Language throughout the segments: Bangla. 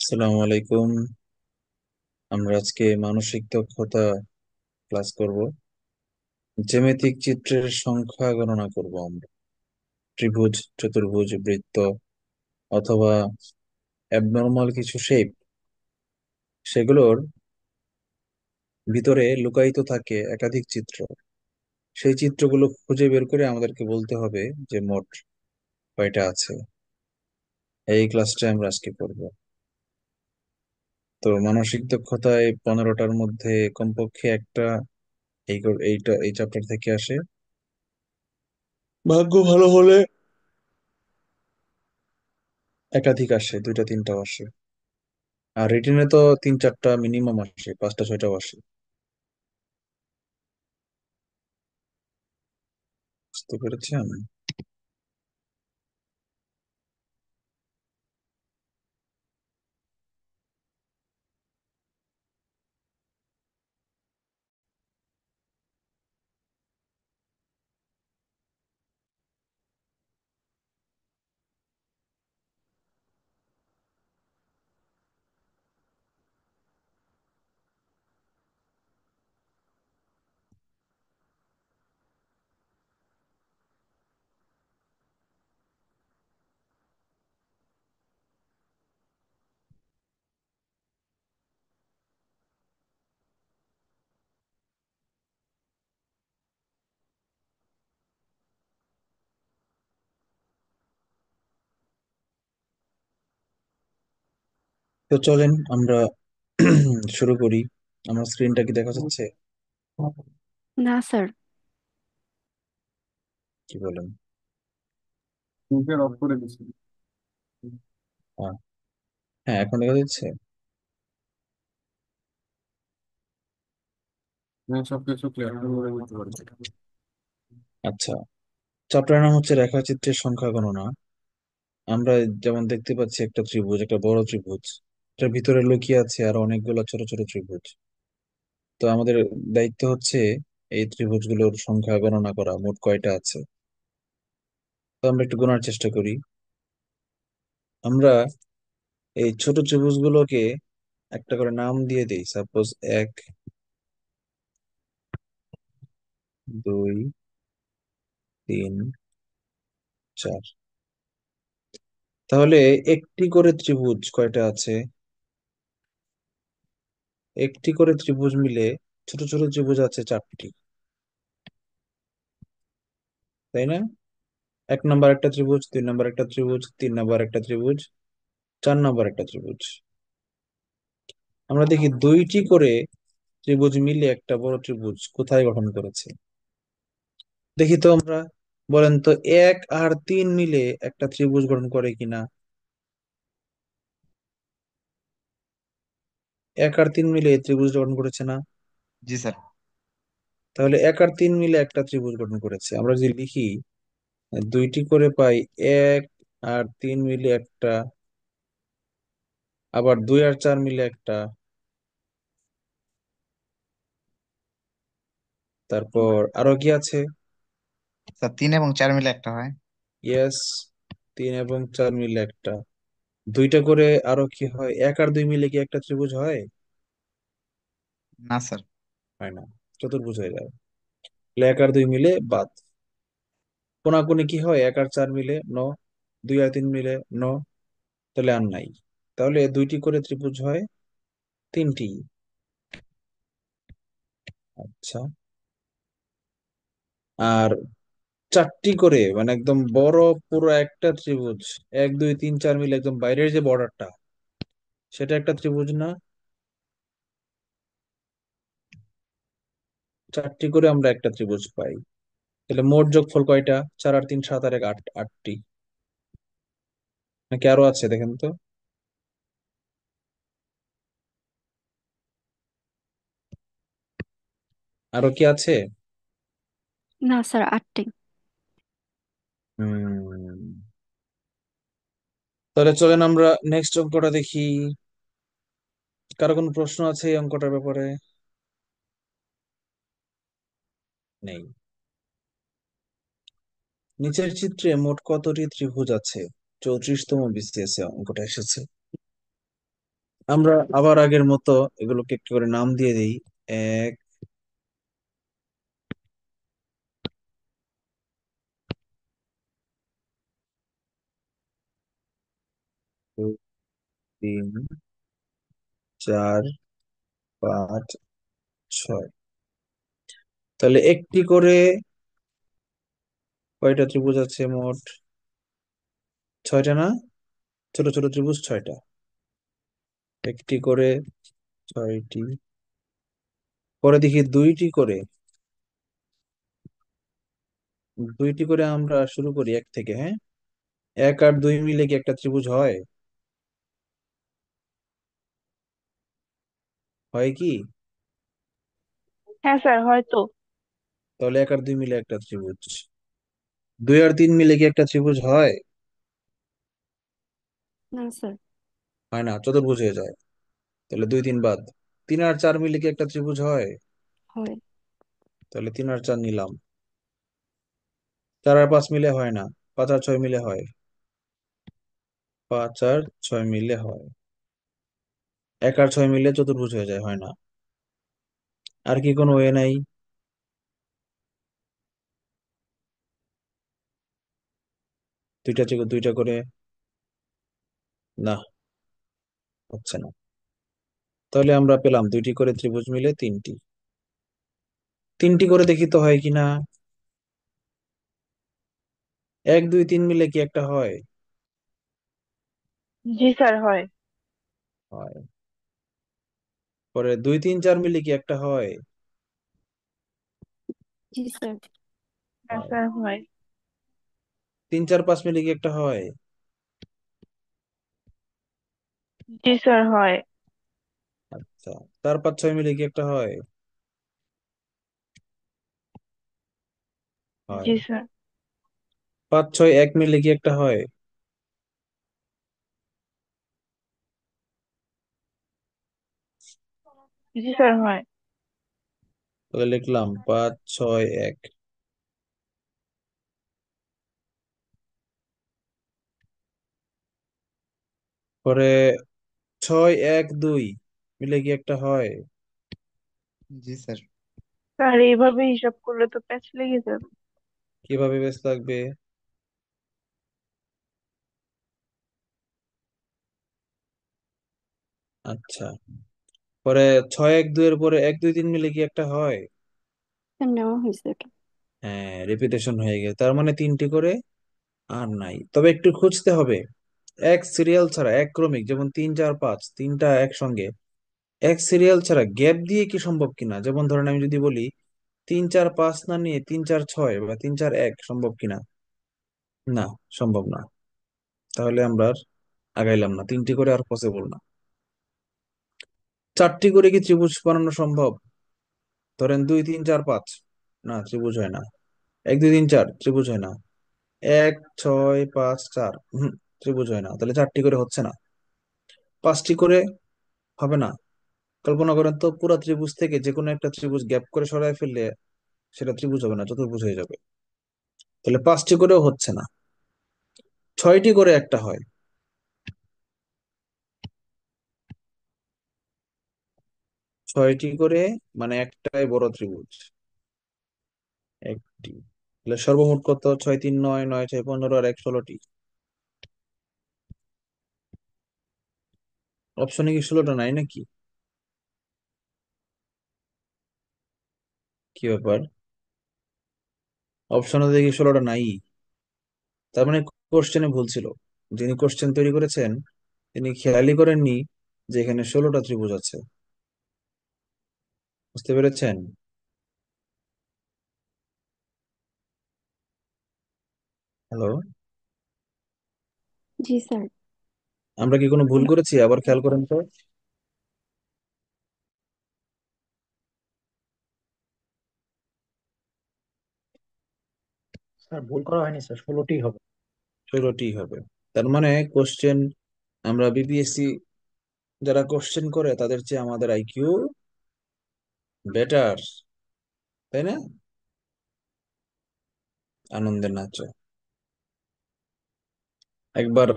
আসসালামু আলাইকুম। আমরা আজকে মানসিক দক্ষতা ক্লাস করব। জ্যামিতিক চিত্রের সংখ্যা গণনা করব আমরা। ত্রিভুজ, চতুর্ভুজ, বৃত্ত অথবা অ্যাবনর্মাল কিছু শেপ, সেগুলোর ভিতরে লুকায়িত থাকে একাধিক চিত্র। সেই চিত্রগুলো খুঁজে বের করে আমাদেরকে বলতে হবে যে মোট কয়টা আছে। এই ক্লাসটা আমরা আজকে করব। তো মানসিক দক্ষতায় 15টার মধ্যে কমপক্ষে একটা এই চ্যাপ্টার থেকে আসে। ভাগ্য ভালো হলে একাধিক আসে, দুইটা তিনটাও আসে। আর রিটেনে তো তিন চারটা মিনিমাম আসে, পাঁচটা ছয়টাও আসে। বুঝতে পেরেছেন? তো চলেন আমরা শুরু করি। আমার স্ক্রিনটা কি দেখা যাচ্ছে? না স্যার। কি বলেন? মুখের অফ করে দিছি। হ্যাঁ, হ্যাঁ, এখন দেখা যাচ্ছে। হ্যাঁ, সবকিছু ক্লিয়ার করে দিতে পারছি। আচ্ছা, চ্যাপ্টার নাম হচ্ছে রেখাচিত্রের সংখ্যা গণনা। আমরা যেমন দেখতে পাচ্ছি একটা ত্রিভুজ, একটা বড় ত্রিভুজ, এটার ভিতরে লুকিয়ে আছে আর অনেকগুলো ছোট ছোট ত্রিভুজ। তো আমাদের দায়িত্ব হচ্ছে এই ত্রিভুজগুলোর সংখ্যা গণনা করা, মোট কয়টা আছে। তো আমরা একটু গোনার চেষ্টা করি। আমরা এই ছোট ত্রিভুজগুলোকে একটা করে নাম দিয়ে দিই। সাপোজ 1, 2, 3, 4। তাহলে একটি করে ত্রিভুজ কয়টা আছে? একটি করে ত্রিভুজ মিলে ছোট ছোট ত্রিভুজ আছে 4টি, তাই না? 1 নম্বর একটা ত্রিভুজ, 2 নম্বর একটা ত্রিভুজ, 3 নম্বর একটা ত্রিভুজ, 4 নম্বর একটা ত্রিভুজ। আমরা দেখি দুইটি করে ত্রিভুজ মিলে একটা বড় ত্রিভুজ কোথায় গঠন করেছে। দেখি তো আমরা, বলেন তো, 1 আর 3 মিলে একটা ত্রিভুজ গঠন করে কিনা। 1 আর 3 মিলে এই ত্রিভুজ গঠন করেছে না? জি স্যার। তাহলে 1 আর 3 মিলে একটা ত্রিভুজ গঠন করেছে। আমরা যদি লিখি দুইটি করে পাই, 1 আর 3 মিলে একটা, আবার 2 আর 4 মিলে একটা, তারপর আরো কি আছে? স্যার 3 এবং 4 মিলে একটা হয়। ইয়েস, 3 এবং 4 মিলে একটা। দুইটা করে আরো কি হয়? 1 আর 2 মিলে কি একটা ত্রিভুজ হয়? না স্যার। হয় না, চতুর্ভুজ হয়ে যায়। তাহলে 1 আর 2 মিলে বাদ। কোনাকুনি কি হয়? 1 আর 4 মিলে ন, 2 আর 3 মিলে ন, তাহলে আর নাই। তাহলে দুইটি করে ত্রিভুজ হয় তিনটি। আচ্ছা, আর চারটি করে মানে একদম বড় পুরো একটা ত্রিভুজ, 1, 2, 3, 4 মিলে একদম বাইরের যে বর্ডারটা, সেটা একটা ত্রিভুজ না? চারটি করে আমরা একটা ত্রিভুজ পাই। তাহলে মোট যোগফল কয়টা? 4 আর 3 7 আর 1 8, 8টি। নাকি আরো আছে দেখেন তো? আরো কি আছে? না স্যার, 8টি। হুম, তাহলে চলেন আমরা নেক্সট অঙ্কটা দেখি। কারো কোনো প্রশ্ন আছে এই অঙ্কটার ব্যাপারে? নেই। নিচের চিত্রে মোট কতটি ত্রিভুজ আছে? 34তম বিসিএস এ অঙ্কটা এসেছে। আমরা আবার আগের মতো এগুলোকে একটু করে নাম দিয়ে দিই। এক, দুই, তিন, চার, পাঁচ, ছয়। তাহলে একটি করে কয়টা ত্রিভুজ আছে মোট? ছয়টা না? ছোট ছোট ত্রিভুজ ছয়টা। একটি করে ছয়টি, পরে দেখি দুইটি করে। দুইটি করে আমরা শুরু করি এক থেকে, হ্যাঁ। এক আর দুই মিলে কি একটা ত্রিভুজ হয়? হয় কি? হ্যাঁ স্যার, হয়তো। তাহলে এক আর দুই মিলে একটা ত্রিভুজ। দুই আর তিন মিলে কি একটা ত্রিভুজ হয়? না স্যার। হয় না, চতুর্ভুজ হয়ে যায়। তাহলে দুই তিন বাদ। তিন আর চার মিলে কি একটা ত্রিভুজ হয়? হয়। তাহলে তিন আর চার নিলাম। চার আর পাঁচ মিলে হয় না। পাঁচ আর ছয় মিলে হয়। পাঁচ আর ছয় মিলে হয়। এক আর ছয় মিলে চতুর্ভুজ হয়ে যায়, হয় না। আর কি কোনো ওয়ে নাই? দুইটা করে? না, হচ্ছে না। তাহলে আমরা পেলাম দুইটি করে ত্রিভুজ মিলে তিনটি। তিনটি করে দেখি তো হয় কিনা। এক দুই তিন মিলে কি একটা হয়? জি স্যার, হয়। হয়। পরে দুই তিন চার মিলে কি একটা হয়? জি স্যার। হ্যাঁ হয়। স্যার, হয়। তিন চার পাঁচ মিলে কি একটা হয়? জি স্যার, হয়। আচ্ছা। চার পাঁচ ছয় মিলে কি একটা হয়? হয়। জি স্যার। পাঁচ ছয় এক মিলে কি একটা হয়? জি স্যার, হয়। তাহলে লিখলাম পাঁচ ছয় এক। পরে ছয় এক দুই মিলে কি একটা হয়? জি স্যার। স্যার, এইভাবে হিসাব করলে তো প্যাচ লেগে যাবে। কিভাবে বেশ লাগবে? আচ্ছা। পরে ছয় এক দুই এর পরে এক দুই তিন মিলে কি একটা হয়? স্যার, নেওয়া হয়েছে এটা। হ্যাঁ, রিপিটেশন হয়ে গেছে, তার মানে তিনটি করে আর নাই। তবে একটু খুঁজতে হবে। এক সিরিয়াল ছাড়া, এক ক্রমিক, যেমন তিন চার পাঁচ তিনটা একসঙ্গে, এক সিরিয়াল ছাড়া গ্যাপ দিয়ে কি সম্ভব কিনা। যেমন ধরেন আমি যদি বলি তিন চার পাঁচ না নিয়ে তিন চার ছয় বা তিন চার এক, সম্ভব কিনা? না, সম্ভব না। তাহলে আমরা আর আগাইলাম না, তিনটি করে আর পসিবল না। চারটি করে কি ত্রিভুজ বানানো সম্ভব? ধরেন দুই তিন চার পাঁচ, না ত্রিভুজ হয় না। এক দুই তিন চার, ত্রিভুজ হয় না। এক ছয় পাঁচ চার, ত্রিভুজ হয় না। তাহলে চারটি করে হচ্ছে না। পাঁচটি করে হবে না। কল্পনা করেন তো, পুরো ত্রিভুজ থেকে যে কোনো একটা ত্রিভুজ গ্যাপ করে সরায় ফেললে সেটা ত্রিভুজ হবে না, চতুর্ভুজ হয়ে যাবে। তাহলে পাঁচটি করেও হচ্ছে না। ছয়টি করে একটা হয়। ছয়টি করে মানে একটাই বড় ত্রিভুজ, একটি। তাহলে সর্বমোট কত? ছয় তিন নয়, নয় ছয় 15, আর এক 16টি। অপশনে কি 16টা নাই নাকি? কি ব্যাপার? অপশনে দেখি 16টা নাই। তার মানে কোশ্চেনে ভুল ছিল। যিনি কোশ্চেন তৈরি করেছেন তিনি খেয়ালই করেননি যে এখানে 16টা ত্রিভুজ আছে। বুঝতে পেরেছেন? হ্যালো? জি স্যার। আমরা কি কোনো ভুল করেছি? আবার খেয়াল করেন তো। স্যার, ভুল করা হয়নি স্যার, 16টি হবে। 16টি হবে। তার মানে কোশ্চেন, আমরা বিপিএসসি যারা কোশ্চেন করে তাদের চেয়ে আমাদের আইকিউ বেটার, তাই না? আনন্দের নাচ। একবার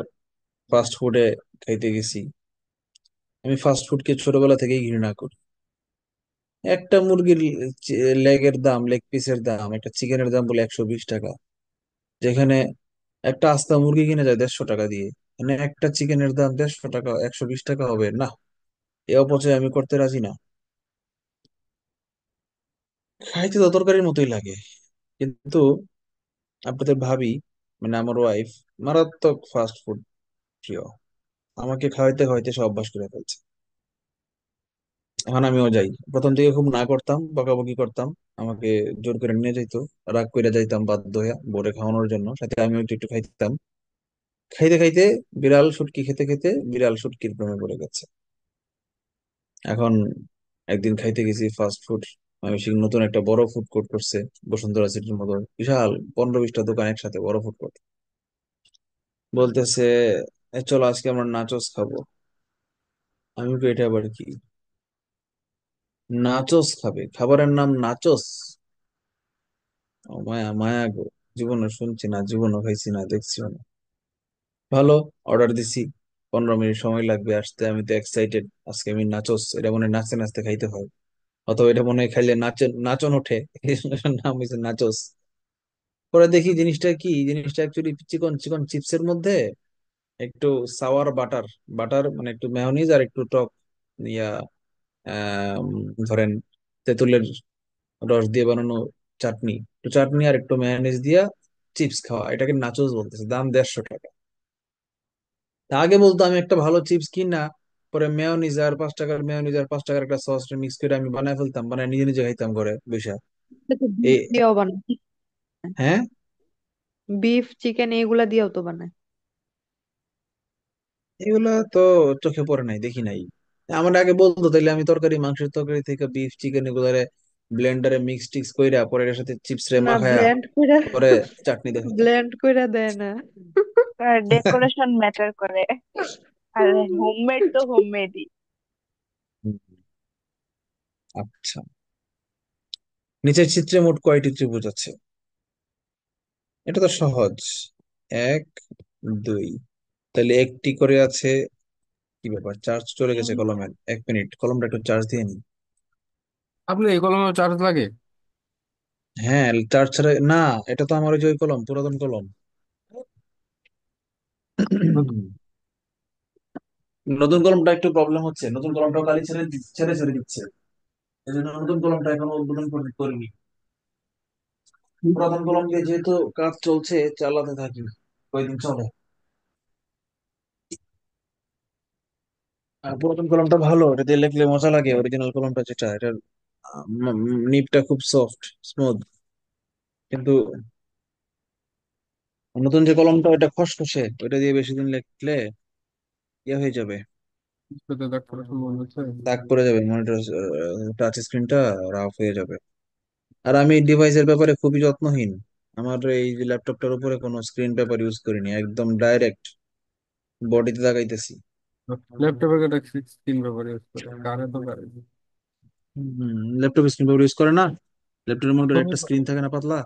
ফাস্ট ফুডে খাইতে গেছি। আমি ফাস্ট ফুডকে ছোটবেলা থেকেই ঘৃণা করি। একটা মুরগির লেগের দাম, লেগ পিসের দাম, একটা চিকেনের দাম বলে 120 টাকা, যেখানে একটা আস্তা মুরগি কিনে যায় 150 টাকা দিয়ে। মানে একটা চিকেনের দাম 150 টাকা, 120 টাকা হবে না। এ অপচয় আমি করতে রাজি না। খাইতে তো তরকারির মতোই লাগে, কিন্তু আপনাদের ভাবি, মানে আমার ওয়াইফ, মারাত্মক ফাস্ট ফুড প্রিয়। আমাকে খাওয়াইতে খাওয়াইতে সব অভ্যাস করে ফেলছে। এখন আমিও যাই। প্রথম দিকে খুব না করতাম, বকাবকি করতাম, আমাকে জোর করে নিয়ে যাইতো, রাগ করে যাইতাম বাধ্য হইয়া বোরে খাওয়ানোর জন্য, সাথে আমিও একটু একটু খাইতাম। খাইতে খাইতে বিড়াল শুটকি খেতে খেতে বিড়াল শুটকির প্রেমে পড়ে গেছে। এখন একদিন খাইতে গেছি ফাস্ট ফুড, আমি সেই নতুন একটা বড় ফুড কোর্ট করছে বসুন্ধরা সিটির মতো, বিশাল 15-20টা দোকান একসাথে বড় ফুড কোর্ট। বলতেছে, চলো আজকে আমরা নাচোস খাবো। আমি তো এটা আবার কি? নাচোস খাবে? খাবারের নাম নাচোস? ও মায়া মায়া গো। জীবনে শুনছি না, জীবনও খাইছি না, দেখছিও না। ভালো, অর্ডার দিছি। 15 মিনিট সময় লাগবে আসতে। আমি তো এক্সাইটেড, আজকে আমি নাচোস, এটা মনে হয় নাচতে নাচতে খাইতে হয়, অথবা এটা মনে হয় খাইলে নাচন ওঠে। এই জন্য এটার নাম হয়েছে নাচোস। পরে দেখি জিনিসটা কি, জিনিসটা অ্যাকচুয়ালি চিকন চিকন চিপসের মধ্যে একটু সাওয়ার বাটার, বাটার মানে একটু মেয়োনিজ আর একটু টক ইয়া, আহ, ধরেন তেঁতুলের রস দিয়ে বানানো চাটনি, একটু চাটনি আর একটু মেয়োনিজ দিয়া চিপস খাওয়া, এটাকে নাচোস বলতেছে। দাম 150 টাকা। তা আগে বলতো আমি একটা ভালো চিপস কিনা, পরে মেয়োনিজ আর 5 টাকার মেয়োনিজ আর 5 টাকার একটা সস মিক্স করে আমি বানায় ফেলতাম, বানায় নিজে নিজে খাইতাম করে বৈশা। এটা তো এই, বিফ দিয়েও বানায়। হ্যাঁ, বিফ চিকেন এগুলা দিয়েও তো বানায়। এগুলা তো চোখে পড়ে নাই, দেখি নাই। আমার আগে বলতো তাইলে আমি তরকারি, মাংসের তরকারি থেকে বিফ চিকেন এগুলারে ব্লেন্ডারে মিক্স টিক্স কইরা পরে এর সাথে চিপস রে না, মাখায়া ব্লেন্ড করে পরে চাটনি দেখাতাম। ব্লেন্ড করে দেয় না। ডেকোরেশন ম্যাটার করে। আর হোমমেড তো হোমমেডই। হুম, আচ্ছা, নিচের চিত্রে মোট কয়টি ত্রিভুজ আছে? এটা তো সহজ। এক, দুই, তাহলে একটি করে আছে। কি ব্যাপার, চার্জ চলে গেছে কলমের? 1 মিনিট, কলমটা একটু চার্জ দিয়ে নি। আপনি এই কলমে চার্জ লাগে? হ্যাঁ, চার্জ ছাড়া না। এটা তো আমার ওই যে ওই কলম, পুরাতন কলম। নতুন কলমটা একটু প্রবলেম হচ্ছে, নতুন কলমটাও কালি ছেড়ে ছেড়ে ছেড়ে দিচ্ছে। এই জন্য নতুন কলমটা এখনো উদ্বোধন করিনি। পুরাতন কলম দিয়ে যেহেতু কাজ চলছে, চালাতে থাকি, কয়দিন চলে। আর পুরাতন কলমটা ভালো, এটা দিয়ে লিখলে মজা লাগে। অরিজিনাল কলমটা যেটা, এটার নিবটা খুব সফট, স্মুথ। কিন্তু নতুন যে কলমটা, ওটা খসখসে, ওটা দিয়ে বেশি দিন লিখলে ইয়ে হয়ে যাবে, পেতে দেখ করার সম্ভাবনা আছে। দাগ পড়ে যাবে, মনিটর টাচ স্ক্রিনটা রাফ হয়ে যাবে। আর আমি ডিভাইসের ব্যাপারে খুবই যত্নহীন। আমার এই যে ল্যাপটপটার উপরে কোনো স্ক্রিন পেপার ইউজ করিনি, একদম ডাইরেক্ট বডিতে লাগাইতেছি। ল্যাপটপে একটা স্ক্রিন ব্যবহার ইউজ করে, কারে তো কারে। ল্যাপটপ স্ক্রিন পেপার ইউজ করে না? ল্যাপটপের মধ্যে একটা স্ক্রিন থাকে না, পাতলা?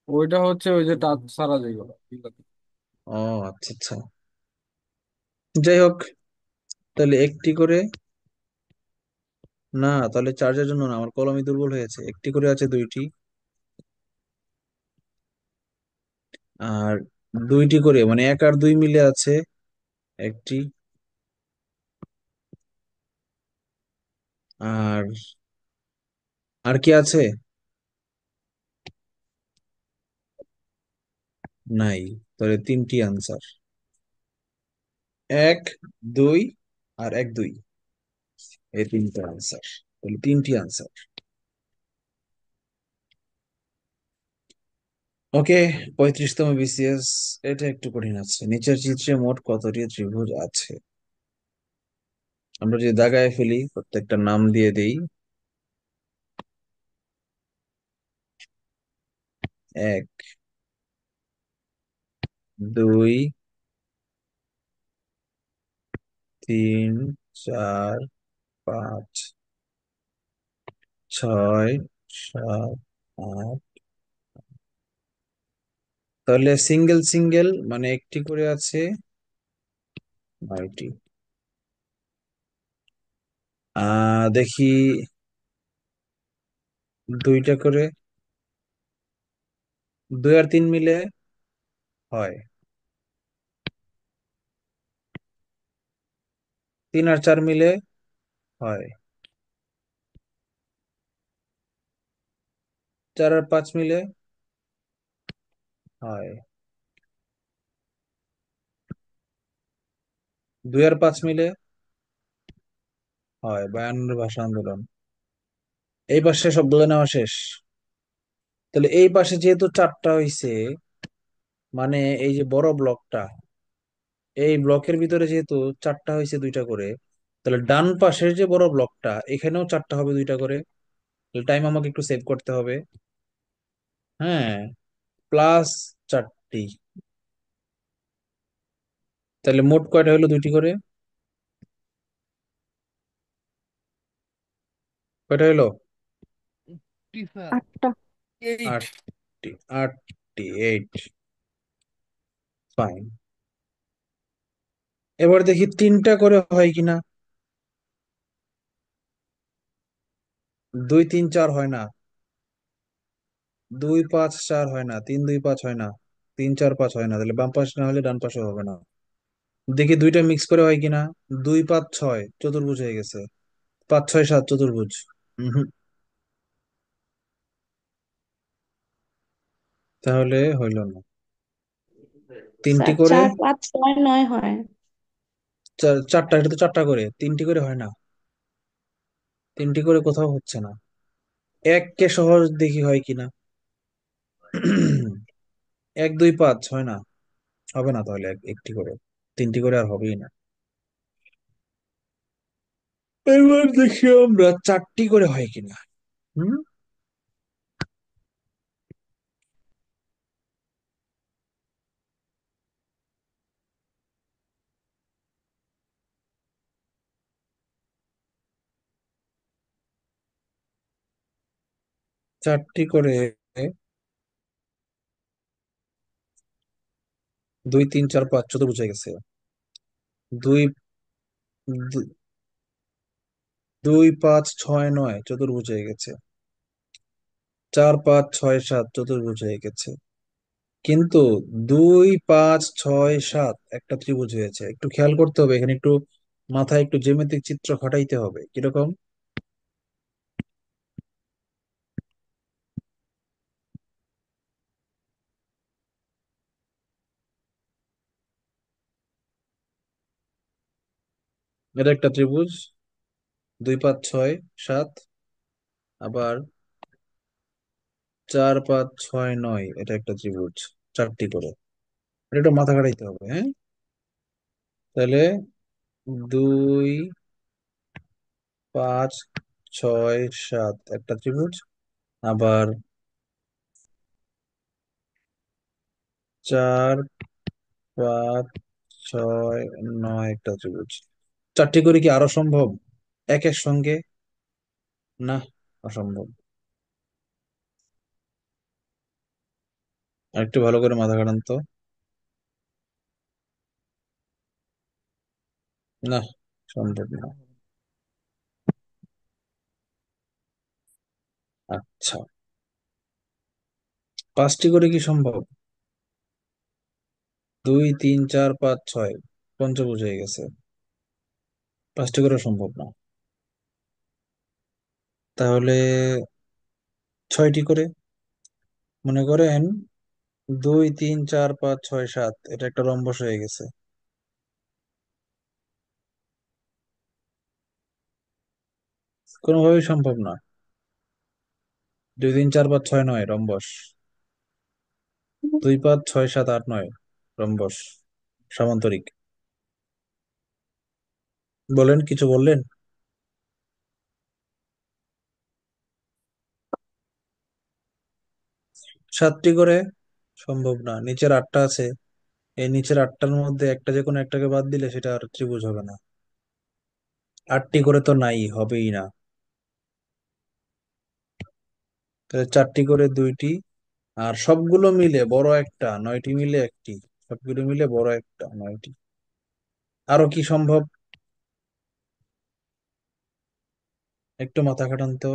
ওইটা হচ্ছে ওই যে টাচ সারা যেগুলো। ও আচ্ছা আচ্ছা, যাই হোক। তাহলে একটি করে, না তাহলে চার্জের জন্য না, আমার কলমই দুর্বল হয়েছে। একটি করে আছে দুইটি, আর দুইটি করে মানে 1 আর 2 মিলে আছে একটি, আর আর কি আছে? নাই। তাহলে 3টি আনসার, 1, 2 আর 1, 2, এই 3টা আনসার। তাহলে 3টি আনসার। ওকে, 35তম বিসিএস। এটা একটু কঠিন আছে। নিচের চিত্রে মোট কতটি ত্রিভুজ আছে? আমরা যদি দাগায় ফেলি, প্রত্যেকটা নাম দিয়ে দেই। 1, 2, 3, 4, 5, 6, 7, 8, তাহলে সিঙ্গেল সিঙ্গেল মানে একটি করে আছে 9টি। দেখি দুইটা করে, 2 আর 3 মিলে হয়, 3 আর 4 মিলে হয়, 4 আর 5 মিলে হয়, 2 আর 5 মিলে হয়। বায়ান্নর ভাষা আন্দোলন। এই পাশে সবগুলো নেওয়া শেষ। তাহলে এই পাশে যেহেতু 4টা হইছে, মানে এই যে বড় ব্লকটা, এই ব্লকের ভিতরে যেহেতু 4টা হয়েছে 2টা করে, তাহলে ডান পাশের যে বড় ব্লকটা এখানেও 4টা হবে 2টা করে। টাইম আমাকে একটু সেভ করতে হবে। হ্যাঁ, প্লাস 4টি। তাহলে মোট কয়টা হলো? 2টি করে। কয়টা হলো? আটটা। 8টি। 8টি, 8। ফাইন। এবার দেখি 3টা করে হয় কিনা। 2 3 4 হয় না, 2 5 4 হয় না, 3 2 5 হয় না, 3 4 5 হয় না। তাহলে বাম পাশে না হলে ডান পাশে হবে না। দেখি দুইটা মিক্স করে হয় কিনা। 2 5 6 চতুর্ভুজ হয়ে গেছে। 5 6 7 চতুর্ভুজ। হুম, তাহলে হইল না। 3টি স্যার করে, 4 5 6 9 হয়। 4টা, এটা তো 4টা করে, 3টি করে হয় না। 3টি করে কোথাও হচ্ছে না। এককে সহজ দেখি হয় কিনা। 1 2 5 হয় না, হবে না। তাহলে একটি করে, 3টি করে আর হবেই না। এবার দেখি আমরা 4টি করে হয় কিনা। হুম, 4টি করে 2 3 4 5 চতুর্ভুজ হয়ে গেছে। 2 2 5 6 9 চতুর্ভুজ হয়ে গেছে। 4 5 6 7 চতুর্ভুজ হয়ে গেছে। কিন্তু 2 5 6 7 একটা ত্রিভুজ হয়েছে। একটু খেয়াল করতে হবে এখানে, একটু মাথায় একটু জ্যামিতিক চিত্র খাটাইতে হবে। কিরকম? এটা একটা ত্রিভুজ, 2 5 6 7, আবার 4 5 6 9, এটা একটা ত্রিভুজ। 4টি করে, এটা একটু মাথা খাটাইতে হবে। হ্যাঁ, তাহলে 2 5 6 7 একটা ত্রিভুজ, আবার 4 5 6 9 একটা ত্রিভুজ। 4টি করে কি আরো সম্ভব একের সঙ্গে? না, অসম্ভব। আর একটু ভালো করে মাথা ঘাটান তো। না, সম্ভব না। আচ্ছা, 5টি করে কি সম্ভব? 2 3 4 5 6 পঞ্চভুজ হয়ে গেছে। 5টি করে সম্ভব না। তাহলে 6টি করে। মনে করেন 2 3 4 5 6 7, এটা একটা রম্বস হয়ে গেছে। কোনোভাবেই সম্ভব না। 2 3 4 5 6 9 রম্বস। 2 5 6 7 8 9 রম্বস, সামান্তরিক। বলেন, কিছু বললেন? 7টি করে সম্ভব না। নিচের 8টা আছে, এই নিচের 8টার মধ্যে একটা যে কোনো একটাকে বাদ দিলে সেটা আর ত্রিভুজ হবে না। 8টি করে তো নাই, হবেই না। তাহলে 4টি করে 2টি, আর সবগুলো মিলে বড় একটা, 9টি মিলে একটি, সবগুলো মিলে বড় একটা, 9টি। আরো কি সম্ভব? একটু মাথা খাটান তো।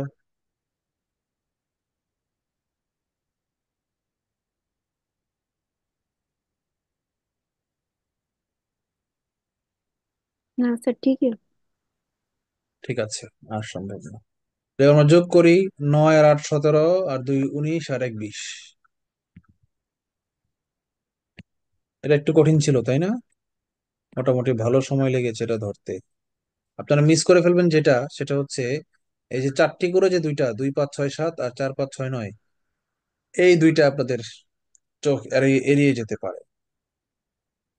না স্যার, ঠিকই। ঠিক আছে, আর সম্ভব না। এবার আমরা যোগ করি। 9 আর 8 17, আর 2 19, আর 1 20। এটা একটু কঠিন ছিল, তাই না? মোটামুটি ভালো সময় লেগেছে এটা ধরতে। আপনারা মিস করে ফেলবেন যেটা, সেটা হচ্ছে এই যে 4টি করে যে দুইটা, 2 5 6 7 আর 4 5 6 9, এই দুইটা আপনাদের চোখ এড়িয়ে এড়িয়ে যেতে পারে,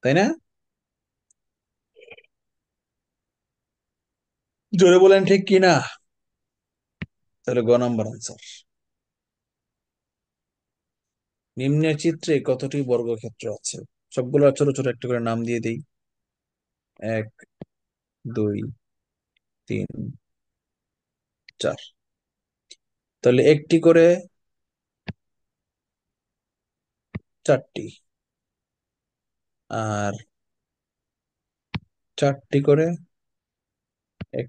তাই না? জোরে বলেন ঠিক কি না। তাহলে গ নাম্বার আনসার। নিম্নের চিত্রে কতটি বর্গক্ষেত্র আছে? সবগুলো ছোট ছোট একটা করে নাম দিয়ে দিই। 1 2 3 4। তাহলে একটি করে 4টি, আর 4টি করে এক,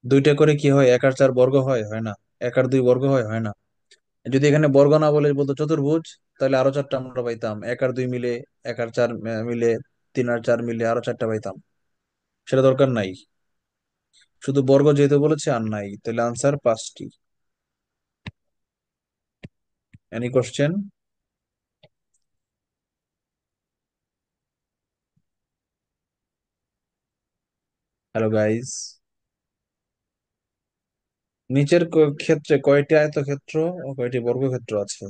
দুইটা করে কি হয়? 1 আর 4 বর্গ হয়, হয় না? 1 আর 2 বর্গ হয়, হয় না? যদি এখানে বর্গ না বলে বলতো চতুর্ভুজ, তাহলে আরো 4টা আমরা পাইতাম। 1 আর 2 মিলে, 1 আর 4 মিলে, 3 আর 4 মিলে আরো 4টা পাইতাম। সেটা দরকার নাই, শুধু বর্গ যেহেতু বলেছে আর নাই, তাহলে আনসার 5টি। Any question? Hello guys. নিচের ক্ষেত্রে কয়টি আয়তক্ষেত্র ও কয়টি বর্গক্ষেত্র আছে?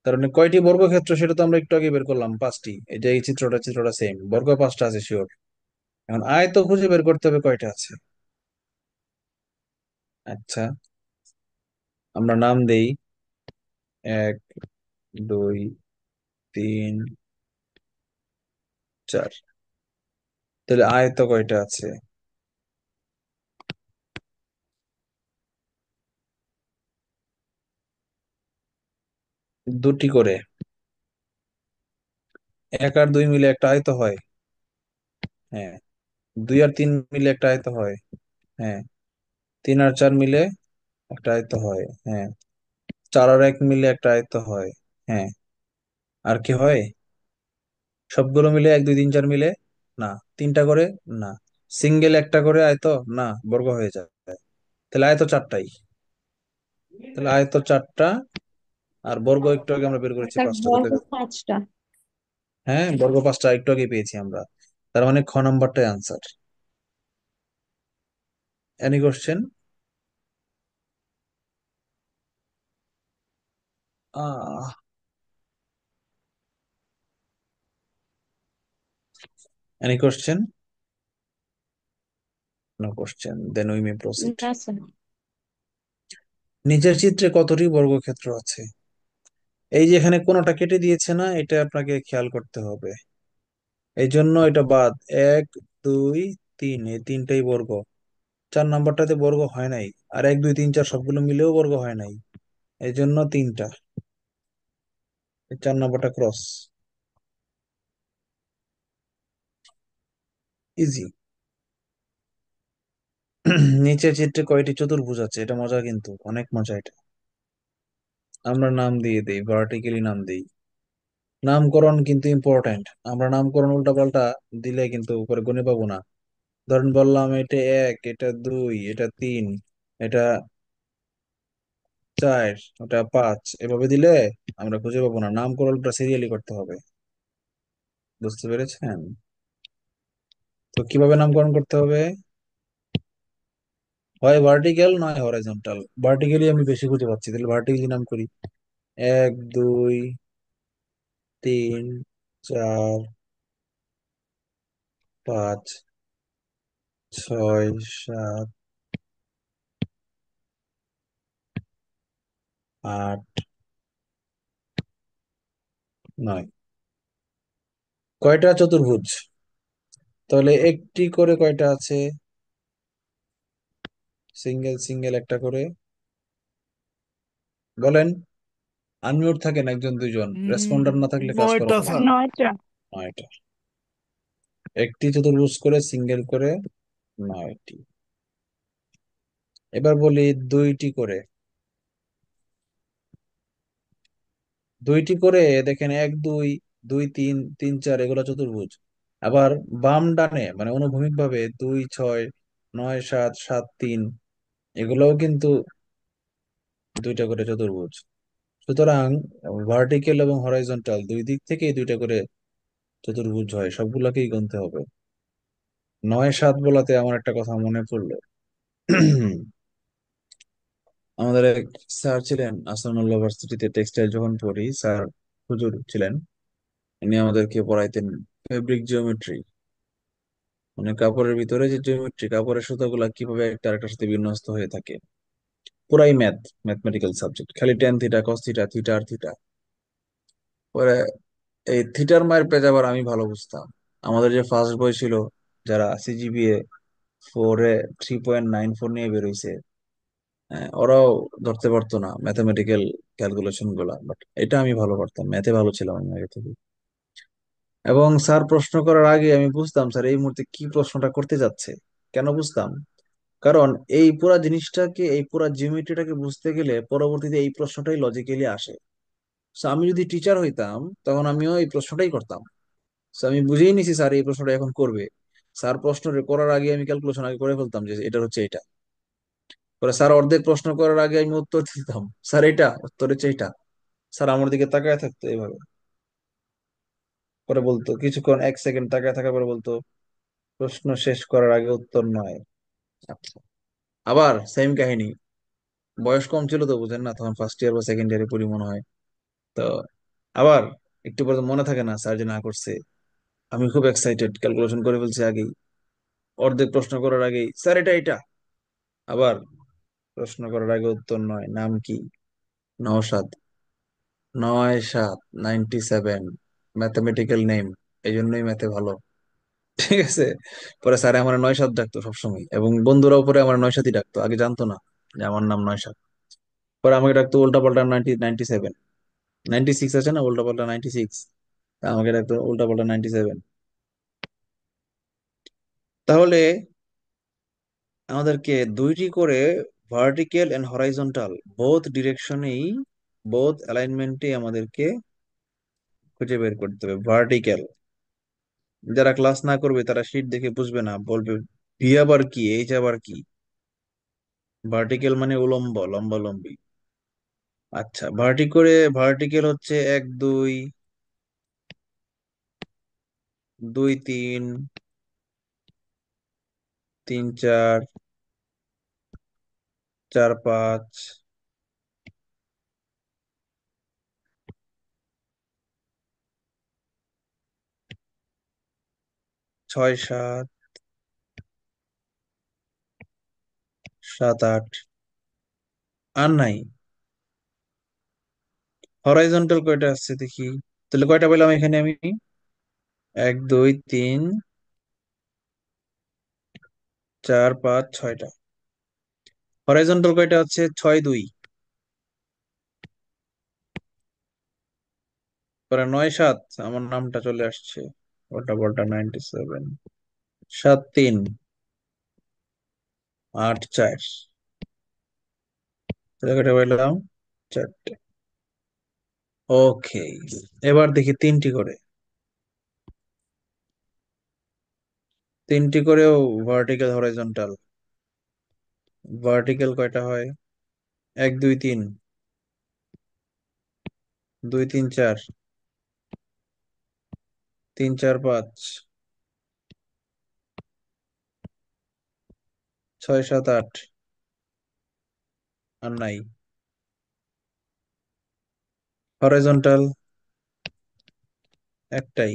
তার মানে কয়টি বর্গক্ষেত্র সেটা তো আমরা একটু আগে বের করলাম, 5টি। এই যে এই চিত্রটা সেম, বর্গ 5টা আছে শিওর। এখন আয়ত খুঁজে বের করতে হবে কয়টা আছে। আচ্ছা, আমরা নাম দেই। 1 2 3 4। তাহলে আয়ত কয়টা আছে? দুটি করে। 1 আর 2 মিলে একটা আয়ত হয়, হ্যাঁ। 2 আর 3 মিলে একটা আয়ত হয়, হ্যাঁ। 3 আর 4 মিলে একটা আয়ত হয়, হ্যাঁ। 4 আর 1 মিলে একটা আয়ত হয়, হ্যাঁ। আর কি হয়? সবগুলো মিলে 1 2 3 4 মিলে না। 3টা করে না। সিঙ্গেল একটা করে আয়ত না, বর্গ হয়ে যায়। তাহলে আয়ত 4টাই। তাহলে আয়ত 4টা, আর বর্গ একটু আগে আমরা বের করেছি স্যার 5টা, বর্গ তাহলে 5টা। হ্যাঁ, বর্গ 5টা একটু আগে পেয়েছি আমরা। তার মানে খ নাম্বারটাই answer. Any question? Ah any question? No question, then we may proceed. না স্যার। নিচের চিত্রে কতটি বর্গক্ষেত্র আছে? এই যে এখানে কোনোটা কেটে দিয়েছে না, এটা আপনাকে খেয়াল করতে হবে। এই জন্য এটা বাদ। 1 2 3, এই তিনটাই বর্গ। 4 নাম্বারটাতে বর্গ হয় নাই। আর 1 2 3 4 সবগুলো মিলেও বর্গ হয় নাই, এই জন্য 3টা। এই 4 নাম্বারটা ক্রস। ইজি। নিচের চিত্রে কয়টি চতুর্ভুজ আছে? এটা মজা, কিন্তু অনেক মজা এটা। আমরা নাম দিয়ে দেই, ভার্টিক্যালি নাম দেই। নামকরণ কিন্তু ইম্পর্টেন্ট। আমরা নামকরণ উল্টাপাল্টা দিলে কিন্তু উপরে গুনে পাবো না। ধরেন বললাম এটা 1, এটা 2, এটা 3, এটা 4, ওটা 5, এভাবে দিলে আমরা খুঁজে পাবো না। নামকরণটা সিরিয়ালি করতে হবে, বুঝতে পেরেছেন? তো কিভাবে নামকরণ করতে হবে? হয় ভার্টিক্যাল, নয় হরাইজন্টাল। ভার্টিক্যালি আমি বেশি খুঁজে পাচ্ছি, তাহলে ভার্টিক্যালি নাম করি। 1 2 3 4 5 6 7 8 9। কয়টা চতুর্ভুজ? তাহলে একটি করে কয়টা আছে? সিঙ্গেল সিঙ্গেল একটা করে, বলেন। আনমিউট থাকেন একজন দুইজন, রেসপন্ডার না থাকলে কাজ করা 9টা হবে না। স্যার। 9টা। 9টা। একটি চতুর্ভুজ করে সিঙ্গেল করে 9টি। এবার বলি দুইটি করে। দুইটি করে দেখেন, এক দুই, দুই তিন, তিন চার, এগুলো চতুর্ভুজ। আবার বাম ডানে মানে অনুভূমিক ভাবে 2 6 9 7 7 3, এগুলোও কিন্তু দুইটা করে চতুর্ভুজ। সুতরাং ভার্টিক্যাল এবং হরাইজন্টাল দুই দিক থেকেই দুইটা করে চতুর্ভুজ হয়, সবগুলাকেই গুনতে হবে। 9 7 বলাতে আমার একটা কথা মনে পড়লো। আমাদের এক স্যার ছিলেন আসানুল্লাহ ইউনিভার্সিটিতে, টেক্সটাইল যখন পড়ি, স্যার হুজুর ছিলেন। উনি আমাদেরকে পড়াইতেন ফেব্রিক জিওমেট্রি, মানে কাপড়ের ভিতরে যে জিওমেট্রি, কাপড়ের সুতাগুলা কিভাবে একটা আরেকটার সাথে বিন্যস্ত হয়ে থাকে। পুরাই ম্যাথমেটিক্যাল সাবজেক্ট, খালি tan theta, cos theta, theta আর থিটা। পরে এই থিটার মায়ের পেজ আবার আমি ভালো বুঝতাম। আমাদের যে ফার্স্ট বই ছিল, যারা সিজিপিএ 4-এ 3.94 নিয়ে বেরোইছে, ওরাও ধরতে পারতো না ম্যাথমেটিক্যাল ক্যালকুলেশন গুলা, বাট এটা আমি ভালো পারতাম, ম্যাথে ভালো ছিলাম আমি আগে থেকে। এবং স্যার প্রশ্ন করার আগে আমি বুঝতাম স্যার এই মুহূর্তে কি প্রশ্নটা করতে যাচ্ছে। কেন বুঝতাম? কারণ এই পুরা জিনিসটাকে, এই পুরা জিওমেট্রিটাকে বুঝতে গেলে পরবর্তীতে এই প্রশ্নটাই লজিক্যালি আসে। So, আমি যদি টিচার হইতাম তখন আমিও এই প্রশ্নটাই করতাম। So, আমি বুঝেই নিছি স্যার এই প্রশ্নটা এখন করবে। স্যার প্রশ্ন করার আগে আমি ক্যালকুলেশন আগে করে ফেলতাম যে এটা হচ্ছে এটা। পরে স্যার অর্ধেক প্রশ্ন করার আগে আমি উত্তর দিতাম, স্যার এটা উত্তর হচ্ছে এটা। স্যার আমার দিকে তাকায় থাকতো এইভাবে, পরে বলতো কিছুক্ষণ 1 সেকেন্ড তাকায় থাকার পরে বলতো প্রশ্ন শেষ করার আগে উত্তর নয়। আচ্ছা। আবার সেম কাহিনী, বয়স কম ছিল তো বুঝেন না, তখন ফার্স্ট ইয়ার বা সেকেন্ড ইয়ারে পড়ি মনে হয়। তো আবার একটু পরে মনে থাকে না স্যার যে না করছে, আমি খুব এক্সাইটেড, ক্যালকুলেশন করে ফেলছি আগেই, অর্ধেক প্রশ্ন করার আগেই স্যার এটা এটা। আবার প্রশ্ন করার আগে উত্তর নয়, নাম কি? নওশাদ। 9 7 97, ম্যাথমেটিক্যাল নেম, এই জন্যই ম্যাথে ভালো। ঠিক আছে। পরে স্যার আমার 9 7 ডাকতো সবসময়, এবং বন্ধুরাও পরে আমার 9 7ই ডাকতো, আগে জানতো না যে আমার নাম 9 7। পরে আমাকে ডাকতো উল্টা পাল্টা 97, 96 আছে না, উল্টা পাল্টা 96, আমাকে ডাকতো উল্টা পাল্টা 97। তাহলে আমাদেরকে দুইটি করে ভার্টিক্যাল এন্ড হরাইজন্টাল বোথ ডিরেকশনেই, বোথ অ্যালাইনমেন্টে আমাদেরকে খুঁজে বের করতে হবে। ভার্টিক্যাল, যারা ক্লাস না করবে তারা শিট দেখে বুঝবে না, বলবে ভি আবার কি, এইচ আবার কি। ভার্টিক্যাল মানে উলম্ব, লম্বালম্বি। আচ্ছা, ভার্টিক্যাল হচ্ছে 1 2, 2 3, 3 4, 4 5, 6 7, 7 8। আর নাই হরাইজন্টাল কয়টা আসছে দেখি, তাহলে কয়টা পেলাম এখানে আমি? 1 2 3 4 5 6টা। হরাইজন্টাল কয়টা আছে? 6 2। পরে 9 7, আমার নামটা চলে আসছে, ওটা বলটা 97, 7 3, 8 4, তাহলে কয়টা পেলাম? 4টে। ওকে, এবার দেখি তিনটি করে। তিনটি করেও ভার্টিক্যাল হরাইজন্টাল। ভার্টিক্যাল কয়টা হয়? 1 2 3, 2 3 4, 3 4 5, 6 7 8। আর নাই হরাইজন্টাল, একটাই,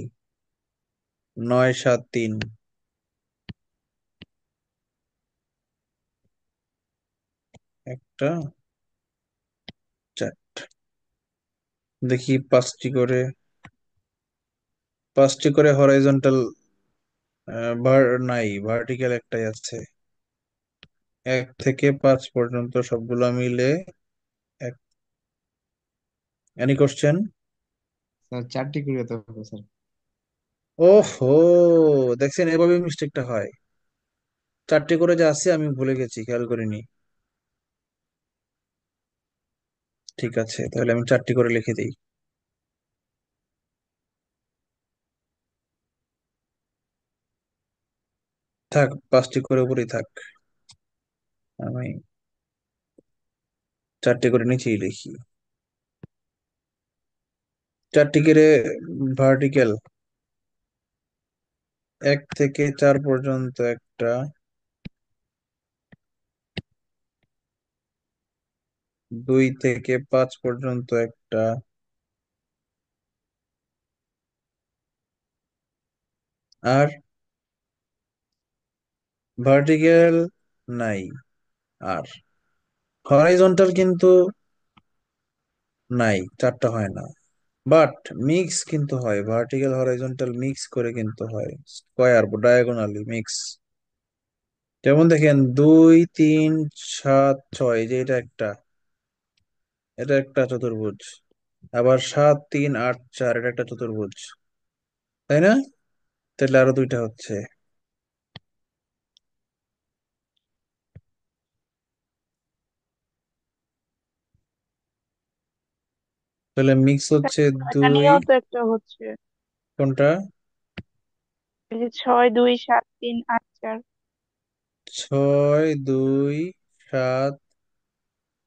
9 7 3, একটা, 4। দেখি পাঁচটি করে হরাইজন্টাল নাই, ভার্টিক্যাল একটাই আছে। 1 থেকে 5 পর্যন্ত সবগুলো মিলে এক এনি কোশ্চেন? স্যার 4টি করে হতে হবে স্যার। ওহো, দেখছেন এভাবে মিস্টেকটা হয়। 4টে করে যা আছে আমি ভুলে গেছি, খেয়াল করিনি। ঠিক আছে, তাহলে আমি 4টি করে লিখে দিই। থাক, 5টি করে উপরেই থাক, আমি 4টে করে নিচেই লিখি। 4টি করে ভার্টিক্যাল, 1 থেকে 4 পর্যন্ত একটা, 2 থেকে 5 পর্যন্ত একটা, আর ভার্টিক্যাল নাই। আর হরাইজন্টাল কিন্তু নাই, 4টা হয় না। বাট মিক্স কিন্তু হয়, ভার্টিক্যাল হরাইজন্টাল মিক্স করে কিন্তু হয়, স্কয়ার ডায়াগোনালি মিক্স। যেমন দেখেন 2 3 7 6, যে এটা একটা, এটা একটা চতুর্ভুজ। আবার 7 3 8 4, এটা একটা চতুর্ভুজ, তাই না? তাহলে আরো 2টা হচ্ছে, তাহলে মিক্স হচ্ছে এটা 2। নিয়েও তো একটা হচ্ছে, কোনটা? এই যে 6 2 7 3 8 4। 6 2 7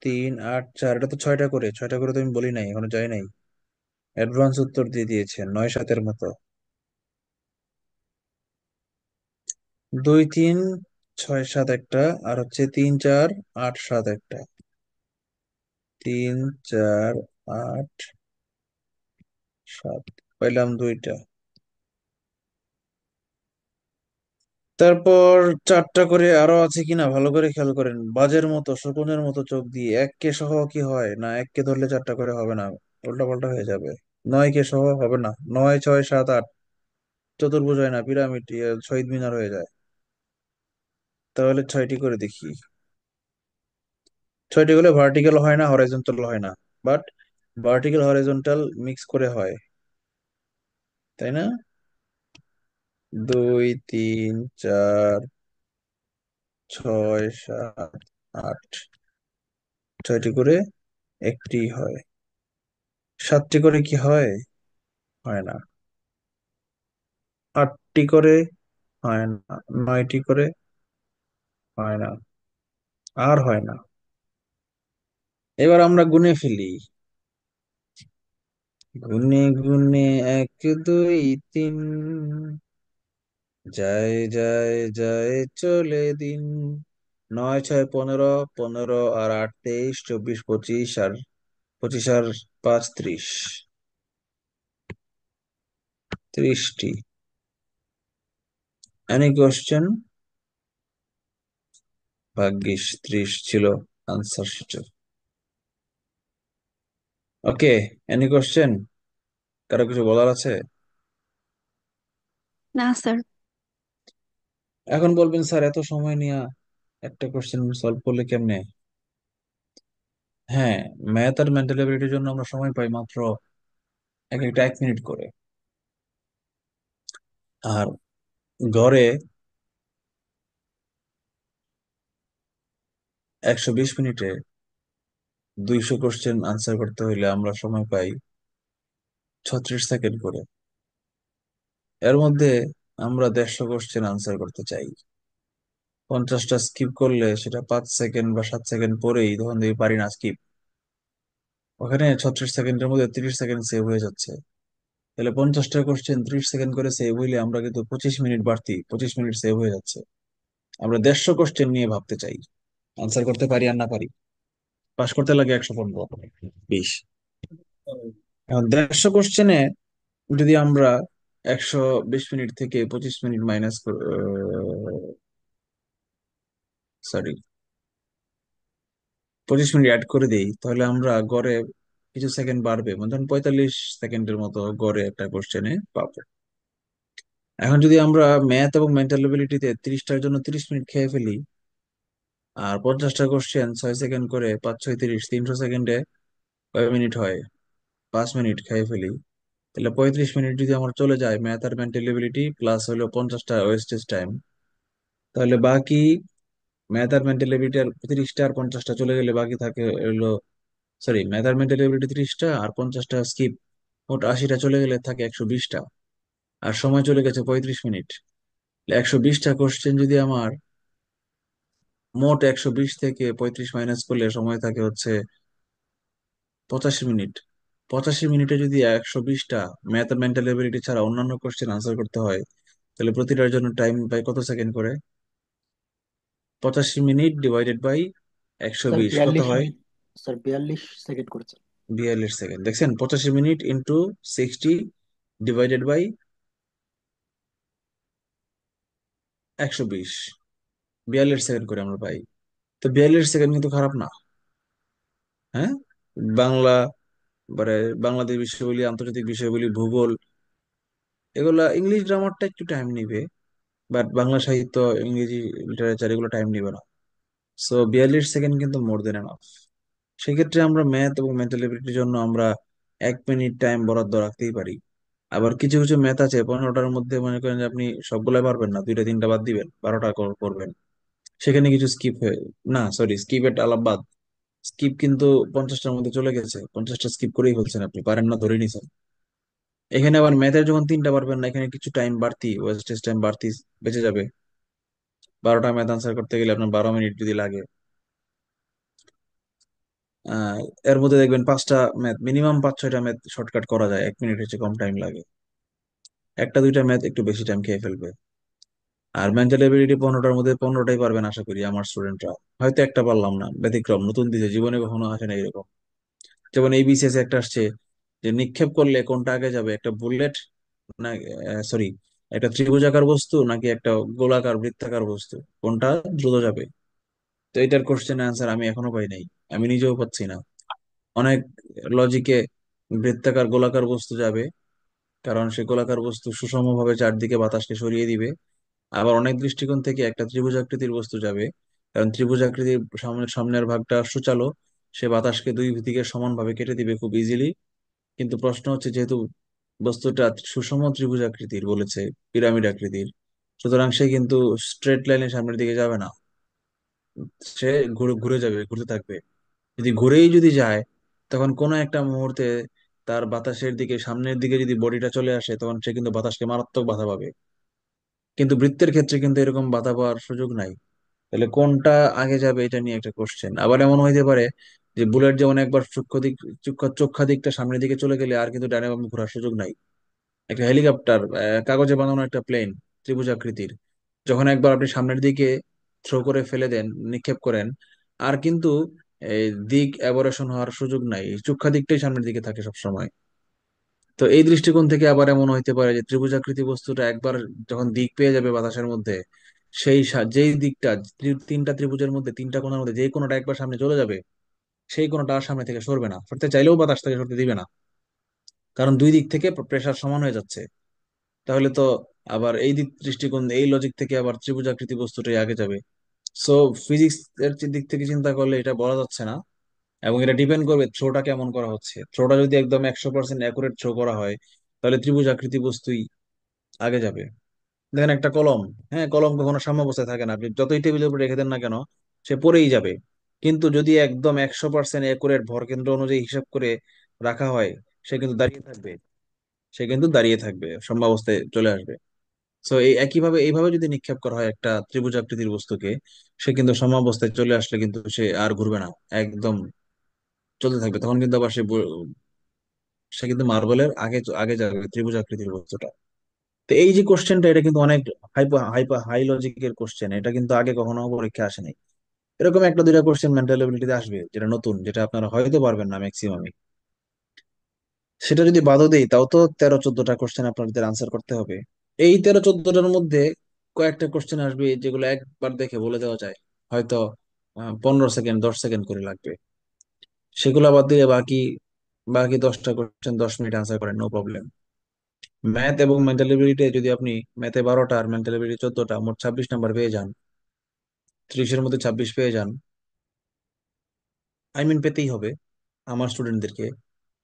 3 8 4, এটা তো 6টা করে, 6টা করে তো আমি বলি নাই, এখনো যাই নাই। অ্যাডভান্স উত্তর দিয়ে দিয়েছেন 9 7-এর মতো। 2 3 6 7 একটা, আর হচ্ছে 3 4 8 7 একটা, 3 4 8 7, পাইলাম 2টা। তারপর 4টা করে আরো আছে কিনা ভালো করে খেয়াল করেন, বাজের মতো শকুনের মতো চোখ দিয়ে। 1 কে সহ কি হয় না, 1 কে ধরলে 4টা করে হবে না, উল্টা পাল্টা হয়ে যাবে। 9 কে সহ হবে না, 9 6 7 8 চতুর্ভুজ হয় না, পিরামিড শহীদ মিনার হয়ে যায়। তাহলে 6টি করে দেখি। 6টি গুলো ভার্টিক্যাল হয় না, হরাইজন্টাল হয় না, বাট ভার্টিক্যাল হরাইজন্টাল মিক্স করে হয়, তাই না? 2 3 4 6 7 8, 6টি করে একটি হয়। 7টি করে কি হয়? হয় না। 8টি করে হয় না। 9টি করে হয় না, আর হয় না। এবার আমরা গুনে ফেলি। গুনে গুনে 1 2 3, যায় যায় যায় চলে দিন। 9 6 15, 15 আর 8 23, 24 25, আর 25 আর 5 30, 30টি। Any question? ভাগ্যিস 30 ছিল আনসার শিটে। ওকে, এনি কোশ্চেন? কারো কিছু বলার আছে? না স্যার। এখন বলবেন স্যার এত সময় নিয়ে একটা কোশ্চেন সলভ করলে কেমনে? হ্যাঁ, ম্যাথ আর মেন্টাল এবিলিটির জন্য আমরা সময় পাই মাত্র এক একটা 1 মিনিট করে। আর গড়ে 120 মিনিটে 200 কোশ্চেন আনসার করতে হইলে আমরা সময় পাই 36 সেকেন্ড করে। এর মধ্যে আমরা 150 কোশ্চেন আনসার করতে চাই। 50টা স্কিপ করলে সেটা 5 সেকেন্ড বা 7 সেকেন্ড পরেই তখন দেখি পারি না স্কিপ। ওখানে 36 সেকেন্ডের মধ্যে 30 সেকেন্ড সেভ হয়ে যাচ্ছে। তাহলে 50টা কোশ্চেন 30 সেকেন্ড করে সেভ হইলে আমরা কিন্তু 25 মিনিট বাড়তি, 25 মিনিট সেভ হয়ে যাচ্ছে। আমরা 150 কোশ্চেন নিয়ে ভাবতে চাই, আনসার করতে পারি আর না পারি। পাস করতে লাগে 115 20। এখন 150 কোশ্চেনে যদি আমরা 120 মিনিট থেকে 25 minute minus, sorry 25 minute add করে দিই, তাহলে আমরা গড়ে কিছু সেকেন্ড বাড়বে, মানে ধরুন 45 সেকেন্ডের মতো গড়ে একটা কোশ্চেনে পাবো। এখন যদি আমরা ম্যাথ এবং মেন্টাল এবিলিটিতে 30টার জন্য 30 মিনিট খেয়ে ফেলি, আর 50টা কোশ্চেন 6 সেকেন্ড করে, 5 6 30, 300 সেকেন্ডে কয় মিনিট হয়? 5 মিনিট খেয়ে ফেলি, তাহলে 35 মিনিট যদি আমার চলে যায় ম্যাথ আর মেন্টাল এবিলিটি প্লাস হলো 50টা ওয়েস্টেজ টাইম, তাহলে বাকি ম্যাথ আর মেন্টাল এবিলিটি আর 30টা আর 50টা চলে গেলে বাকি থাকে হলো, সরি, ম্যাথ আর মেন্টাল এবিলিটি 30টা আর 50টা স্কিপ, মোট 80টা চলে গেলে থাকে 120টা, আর সময় চলে গেছে 35 মিনিট। 120টা কোশ্চেন যদি আমার, মোট 120 থেকে 35 মাইনাস করলে সময় থাকে হচ্ছে 85 মিনিট। 85 মিনিটে যদি 120টা ম্যাথ মেন্টাল এবিলিটি ছাড়া অন্যান্য কোশ্চেন আনসার করতে হয়, তাহলে প্রতিটার জন্য টাইম পাই কত সেকেন্ড করে? 85 মিনিট ডিভাইডেড বাই একশো স্যার বিশ কত 42 হয়? মিনিট, স্যার 42 সেকেন্ড করেছেন। 42 সেকেন্ড। দেখছেন, 85 minute into 60 divided by 120, 42 second করে আমরা পাই। তো 42 সেকেন্ড কিন্তু খারাপ না। হ্যাঁ, বাংলা, মানে বাংলাদেশ বিষয়গুলি, আন্তর্জাতিক বিষয়গুলি, ভূগোল, এগুলা ইংলিশ গ্রামারটা একটু টাইম নিবে, বাট বাংলা সাহিত্য, ইংরেজি লিটারেচার এগুলো টাইম নিবে না। সো 42 সেকেন্ড কিন্তু মোর দেন এনাফ। সেক্ষেত্রে আমরা ম্যাথ এবং মেন্টাল এবিলিটির জন্য আমরা 1 মিনিট টাইম বরাদ্দ রাখতেই পারি। আবার কিছু কিছু ম্যাথ আছে 15টার মধ্যে, মনে করেন যে আপনি সবগুলাই পারবেন না, দুইটা তিনটা বাদ দিবেন, 12টা করবেন, সেখানে কিছু স্কিপ হয়ে, না সরি, স্কিপের আলাপ বাদ, স্কিপ কিন্তু 50টার মধ্যে চলে গেছে, 50টা স্কিপ করেই ফেলছেন, আপনি পারেন না ধরে নিছেন। এখানে আবার ম্যাথের যখন তিনটা পারবেন না, এখানে কিছু টাইম বাড়তি, ওয়েস্টেজ টাইম বাড়তি বেঁচে যাবে। 12টা ম্যাথ আনসার করতে গেলে আপনার 12 মিনিট যদি লাগে, আহ এর মধ্যে দেখবেন 5টা ম্যাথ, মিনিমাম 5-6টা ম্যাথ শর্টকাট করা যায়, 1 মিনিট হচ্ছে কম টাইম লাগে। একটা দুইটা ম্যাথ একটু বেশি টাইম খেয়ে ফেলবে। আর মেন্টাল এবিলিটি 15টার মধ্যে 15টাই পারবেন আশা করি আমার স্টুডেন্টরা। হয়তো একটা পারলাম না, ব্যতিক্রম, নতুন দিছে, জীবনে কখনো আসে না এরকম। যেমন এই বিসিএস একটা আসছে যে নিক্ষেপ করলে কোনটা আগে যাবে, একটা বুলেট না, সরি, একটা ত্রিভুজাকার বস্তু নাকি একটা গোলাকার বৃত্তাকার বস্তু, কোনটা দ্রুত যাবে? তো এটার কোশ্চেন আনসার আমি এখনো পাই নাই, আমি নিজেও পাচ্ছি না। অনেক লজিকে বৃত্তাকার গোলাকার বস্তু যাবে, কারণ সে গোলাকার বস্তু সুষমভাবে চারদিকে বাতাসকে সরিয়ে দিবে। আবার অনেক দৃষ্টিকোণ থেকে একটা ত্রিভুজাকৃতির বস্তু যাবে, কারণ ত্রিভুজাকৃতির সামনের ভাগটা সূচালো, সে বাতাসকে দুই দিকে সমানভাবে কেটে দিবে খুব ইজিলি। কিন্তু প্রশ্ন হচ্ছে, যেহেতু বস্তুটা সুষম ত্রিভুজাকৃতির বলেছে, পিরামিড আকৃতির, সুতরাং সে কিন্তু স্ট্রেট লাইনের সামনের দিকে যাবে না, সে ঘুরে ঘুরে যাবে, ঘুরতে থাকবে। যদি ঘুরেই যদি যায়, তখন কোনো একটা মুহূর্তে তার বাতাসের দিকে, সামনের দিকে যদি বডিটা চলে আসে, তখন সে কিন্তু বাতাসকে মারাত্মক বাধা পাবে। কিন্তু বৃত্তের ক্ষেত্রে কিন্তু এরকম বাধা পাওয়ার সুযোগ নাই। তাহলে কোনটা আগে যাবে, এটা নিয়ে একটা কোশ্চেন। আবার এমন হইতে পারে যে বুলেট যেমন একবার সূক্ষ্ম দিক, চোখা দিকটা সামনের দিকে চলে গেলে আর কিন্তু ডানে বামে ঘোরার সুযোগ নাই। একটা হেলিকপ্টার, কাগজে বানানো একটা প্লেন, ত্রিভুজাকৃতির, যখন একবার আপনি সামনের দিকে থ্রো করে ফেলে দেন, নিক্ষেপ করেন, আর কিন্তু এই দিক অ্যাবরেশন হওয়ার সুযোগ নাই, চোখা দিকটাই সামনের দিকে থাকে সব সময়। তো এই দৃষ্টিকোণ থেকে আবার এমন হইতে পারে যে ত্রিভুজাকৃতি বস্তুটা একবার যখন দিক পেয়ে যাবে বাতাসের মধ্যে, সেই যেই দিকটা, তিনটা ত্রিভুজের মধ্যে, তিনটা কোণার মধ্যে যে কোনোটা একবার সামনে চলে যাবে, সেই কোনোটা আর সামনে থেকে সরবে না, সরতে চাইলেও বাতাস থেকে সরতে দিবে না, কারণ দুই দিক থেকে প্রেসার সমান হয়ে যাচ্ছে। তাহলে তো আবার এই দিক দৃষ্টিকোণ, এই লজিক থেকে আবার ত্রিভুজাকৃতি বস্তুটাই আগে যাবে। সো ফিজিক্স এর দিক থেকে চিন্তা করলে এটা বলা যাচ্ছে না, এবং এটা ডিপেন্ড করবে থ্রোটা কেমন করা হচ্ছে। থ্রোটা যদি একদম 100% অ্যাকুরেট থ্রো করা হয়, তাহলে ত্রিভুজাকৃতি বস্তুই আগে যাবে। দেখেন একটা কলম, হ্যাঁ, কলম কখনো সাম্যাবস্থায় থাকে না, আপনি যতই টেবিলের উপর রেখে দেন না কেন, সে পড়েই যাবে। কিন্তু যদি একদম 100% একুরেট ভরকেন্দ্র অনুযায়ী হিসাব করে রাখা হয়, সে কিন্তু দাঁড়িয়ে থাকবে, সে কিন্তু দাঁড়িয়ে থাকবে, সাম্যাবস্থায় চলে আসবে। তো এই একইভাবে, এইভাবে যদি নিক্ষেপ করা হয় একটা ত্রিভুজাকৃতির বস্তুকে, সে কিন্তু সাম্যাবস্থায় চলে আসলে কিন্তু সে আর ঘুরবে না, একদম চলতে থাকবে। তখন কিন্তু আবার সে কিন্তু মার্বেলের আগে আগে যাবে, ত্রিভুজাকৃতির বস্তুটা। তো এই যে কোশ্চেনটা, এটা কিন্তু অনেক হাই লজিকের কোশ্চেন, এটা কিন্তু আগে কখনো পরীক্ষা আসে নাই। এরকম একটা দুইটা কোশ্চেন মেন্টাল এবিলিটিতে আসবে, যেটা নতুন, যেটা আপনারা হয়তো পারবেন না ম্যাক্সিমামই। সেটা যদি বাদও দেই, তাও তো 13-14টা কোশ্চেন আপনাদের আনসার করতে হবে। এই 13-14টার মধ্যে কয়েকটা কোশ্চেন আসবে যেগুলো একবার দেখে বলে দেওয়া যায়, হয়তো 15 সেকেন্ড 10 সেকেন্ড করে লাগবে। সেগুলো বাদ দিয়ে বাকি বাকি 10টা কোশ্চেন 10 মিনিট আনসার করেন, নো প্রবলেম। ম্যাথ এবং মেন্টাল এবিলিটি যদি আপনি ম্যাথে 12টা আর মেন্টাল এবিলিটি 14টা, মোট 26 নাম্বার পেয়ে যান, 30-এর মধ্যে 26 পেয়ে যান, আই মিন পেতেই হবে আমার স্টুডেন্টদেরকে,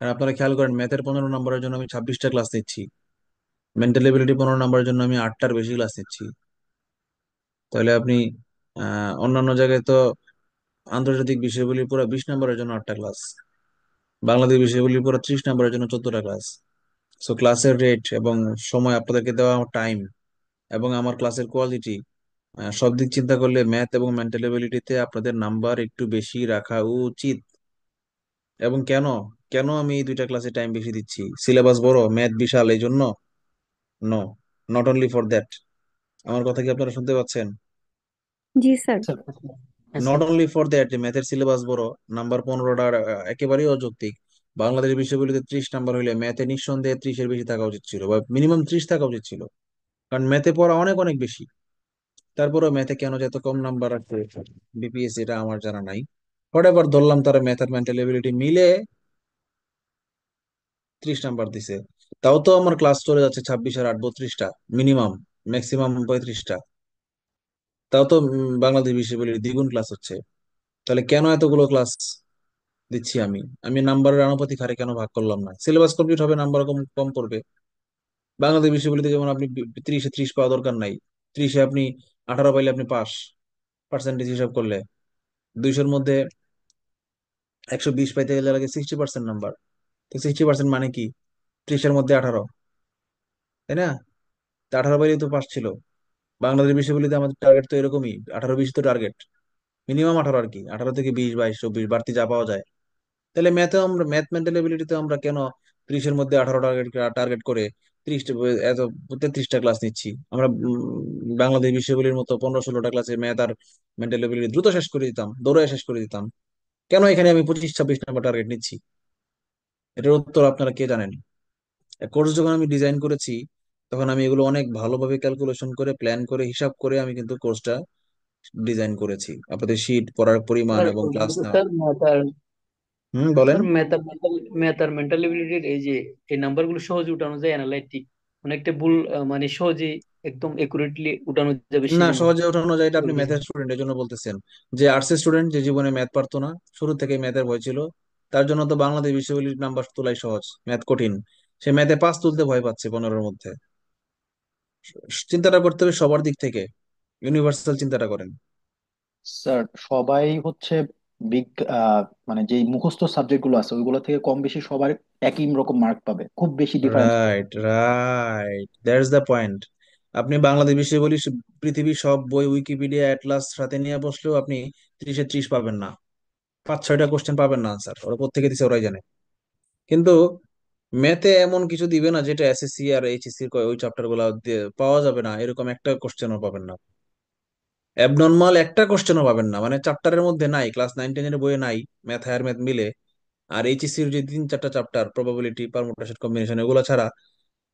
আর আপনারা খেয়াল করেন, ম্যাথের 15 নম্বরের জন্য আমি 26টা ক্লাস নিচ্ছি, মেন্টাল এবিলিটি 15 নম্বরের জন্য আমি 8টার বেশি ক্লাস নিচ্ছি। তাহলে আপনি অন্যান্য জায়গায় তো আন্তর্জাতিক বিষয়গুলির পুরো 20 নম্বরের জন্য 8টা ক্লাস, বাংলাদেশ বিষয়গুলির পুরো 30 নম্বরের জন্য 14টা ক্লাস। সো ক্লাসের রেট এবং সময়, আপনাদেরকে দেওয়া টাইম এবং আমার ক্লাসের কোয়ালিটি, সব দিক চিন্তা করলে ম্যাথ এবং মেন্টাল এবিলিটিতে আপনাদের নাম্বার একটু বেশি রাখা উচিত। এবং কেন কেন আমি এই দুইটা ক্লাসে টাইম বেশি দিচ্ছি? সিলেবাস বড়, ম্যাথ বিশাল, এই জন্য? No, not only for that. আমার কথা কি আপনারা শুনতে পাচ্ছেন? জি স্যার। স্যার হ্যাঁ not sir. Only for that যে ম্যাথের সিলেবাস বড়, নাম্বার 15টা একেবারেই অযৌক্তিক। বাংলাদেশ বিষয়গুলিতে 30 নাম্বার হইলে ম্যাথে নিঃসন্দেহে 30-এর বেশি থাকা উচিত ছিল, বা মিনিমাম 30 থাকা উচিত ছিল, কারণ ম্যাথে পড়া অনেক অনেক বেশি। তারপরেও ম্যাথে কেন যে এত কম নাম্বার রাখছে বিপিএস, এটা আমার জানা নাই। হোয়াট এভার, ধরলাম তারা ম্যাথ আর মেন্টাল এবিলিটি মিলে 30 নাম্বার দিছে। তাও তো আমার ক্লাস চলে যাচ্ছে 26 আর 8 32টা, মিনিমাম, ম্যাক্সিমাম 35টা। তাও তো বাংলাদেশ বিষয়গুলির দ্বিগুণ ক্লাস হচ্ছে। তাহলে কেন এতগুলো ক্লাস দিচ্ছি আমি? আমি নাম্বারের আনুপাতিক হারে কেন ভাগ করলাম না? সিলেবাস কমপ্লিট হবে, নাম্বার কম কম পড়বে। বাংলাদেশ বিষয়গুলিতে যেমন আপনি 30-এ 30 পাওয়া দরকার নাই, 30-এ আপনি 18 পাইলে আপনি পাস, পার্সেন্টেজ হিসাব করলে। 200-এর মধ্যে 120 পাইতে গেলে লাগে 60% নাম্বার। তো 60% মানে কি? 30-এর মধ্যে 18, তাই না? তো 18 পাইলেই তো পাস ছিল। বাংলাদেশ বিষয়গুলিতে আমাদের টার্গেট তো এরকমই, 18-20 তো টার্গেট, মিনিমাম 18 আর কি, 18 থেকে 20, 22, 24, বাড়তি যা পাওয়া যায়। তাহলে ম্যাথে আমরা, ম্যাথ মেন্টাল এবিলিটিতে আমরা কেন 30-এর মধ্যে 18 টার্গেট টার্গেট করে 30টা এত 33টা ক্লাস নিচ্ছি? আমরা বাংলাদেশ বিষয়গুলির মতো 15-16টা ক্লাসে ম্যাথ আর মেন্টাল এবিলিটি দ্রুত শেষ করে দিতাম, দৌড়ে শেষ করে দিতাম। কেন এখানে আমি 25-26 নাম্বার টার্গেট নিচ্ছি? এটার উত্তর আপনারা কে জানেন? কোর্স যখন আমি ডিজাইন করেছি, তখন আমি এগুলো অনেক ভালোভাবে ক্যালকুলেশন করে, প্ল্যান করে, হিসাব করে আমি কিন্তু কোর্সটা ডিজাইন করেছি, আপনাদের শীট, পড়ার পরিমাণ স্যার এবং ক্লাস নেওয়া। স্যার বলেন। ম্যাথ আর মেন্টাল এবিলিটির এই যে এই নাম্বারগুলো সহজে উঠানো যায় অ্যানালাইটিক, অনেকটা ভুল মানে সহজে একদম একুরেটলি উঠানো যাবে না, সেজন্য সহজে ওঠানো যায় এটা আপনি বলতেছি। ম্যাথের স্টুডেন্ট এর জন্য বলতেছেন। যে আর্টসের স্টুডেন্ট, যে জীবনে ম্যাথ পারতো না, শুরু থেকে ম্যাথের ভয় ছিল, তার জন্য তো বাংলাদেশ বিশ্ববিদ্যালয়ের নাম্বার তোলাই সহজ, ম্যাথ কঠিন। সে ম্যাথে পাস তুলতে ভয় পাচ্ছে 15-এর মধ্যে। চিন্তাটা করতে হবে সবার দিক থেকে, ইউনিভার্সাল চিন্তাটা করেন। স্যার সবাই হচ্ছে বিগ মানে যেই মুখস্থ সাবজেক্ট গুলো আছে ওইগুলো থেকে কম বেশি সবার একই রকম মার্ক পাবে, খুব বেশি ডিফারেন্স পাবে রাইট, না। Right, that's the point. আপনি বাংলাদেশ বিশ্ববিদ্যালয় পৃথিবীর সব বই, উইকিপিডিয়া, অ্যাটলাস সাথে নিয়ে বসলেও আপনি 30-এ 30 পাবেন না, 5-6টা কোশ্চেন পাবেন না আনসার, ওরা কোথেকে দিছে ওরাই জানে। কিন্তু ম্যাথে এমন কিছু দিবে না যেটা এসএসসি আর এইচএসসি ওই চ্যাপ্টার গুলা পাওয়া যাবে না, এরকম একটা কোশ্চেনও পাবেন না, অ্যাবনর্মাল একটা কোশ্চেনও পাবেন না, মানে চ্যাপ্টারের মধ্যে নাই, ক্লাস 9-10-এর বইয়ে নাই, ম্যাথ হায়ার ম্যাথ মিলে। আর এইচএসসির যে 3-4টা চ্যাপ্টার, প্রবাবিলিটি, পারমুটেশন, কম্বিনেশন, এগুলো ছাড়া,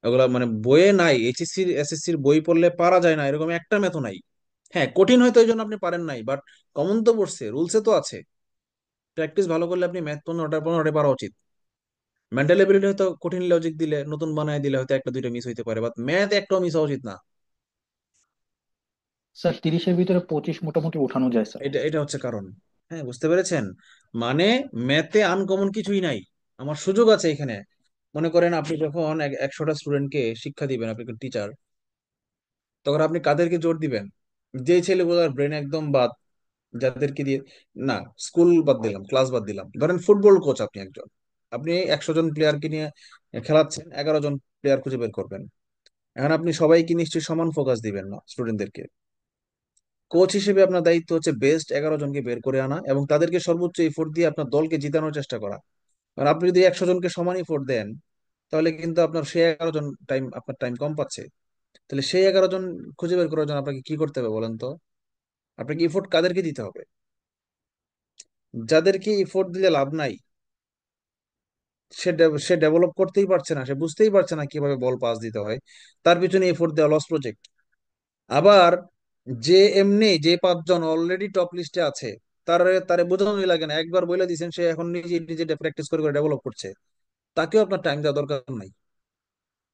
এগুলা মানে বইয়ে নাই। এইচএসসির এসএসসির বই পড়লে পারা যায় না এরকম একটা ম্যাথও নাই। হ্যাঁ, কঠিন হয়তো এই জন্য আপনি পারেন নাই, বাট কমন তো পড়ছে, রুলসে তো আছে। প্র্যাকটিস ভালো করলে আপনি ম্যাথ 15টা পারা উচিত। মেন্টাল এবিলিটি হয়তো কঠিন লজিক দিলে, নতুন বানায় দিলে হয়তো একটা দুইটা মিস হইতে পারে, বাট ম্যাথ একটাও মিস হওয়া উচিত না। স্যার 30-এর ভিতরে 25 মোটামুটি উঠানো যায় স্যার। এটা এটা হচ্ছে কারণ। হ্যাঁ, বুঝতে পেরেছেন? মানে ম্যাথে আনকমন কিছুই নাই, আমার সুযোগ আছে এখানে। মনে করেন আপনি যখন 100টা স্টুডেন্টকে শিক্ষা দিবেন, আপনি টিচার, তখন আপনি কাদেরকে জোর দিবেন? যে ছেলেগুলোর ব্রেন একদম বাদ, যাদেরকে দিয়ে, না, স্কুল বাদ দিলাম, ক্লাস বাদ দিলাম, ধরেন ফুটবল কোচ আপনি একজন, আপনি 100 জন প্লেয়ারকে নিয়ে খেলাচ্ছেন, 11 জন প্লেয়ার খুঁজে বের করবেন। এখন আপনি সবাইকে নিশ্চয়ই সমান ফোকাস দিবেন না, স্টুডেন্টদেরকে। কোচ হিসেবে আপনার দায়িত্ব হচ্ছে বেস্ট 11 জনকে বের করে আনা এবং তাদেরকে সর্বোচ্চ এফোর্ট দিয়ে আপনার দলকে জিতানোর চেষ্টা করা। কারণ আপনি যদি 100 জনকে সমান এফোর্ট দেন, তাহলে কিন্তু আপনার সেই 11 জন টাইম, আপনার টাইম কম পাচ্ছে। তাহলে সেই 11 জন খুঁজে বের করার জন্য আপনাকে কি করতে হবে বলেন তো? আপনাকে এফোর্ট কাদেরকে দিতে হবে? যাদেরকে এফোর্ট দিলে লাভ নাই, সে ডেভেলপ করতেই পারছে না, সে বুঝতেই পারছে না কিভাবে বল পাস দিতে হয়, তার পিছনে এফোর্ট দেওয়া লস প্রজেক্ট। আবার যে এমনি, যে 5 জন অলরেডি টপ লিস্টে আছে, তারে তারে বোঝানোই লাগে না, একবার বলে দিয়েছেন, সে এখন নিজে নিজে প্র্যাকটিস করে করে ডেভেলপ করছে। তাকেও আপনার টাইম দেওয়া দরকার নাই।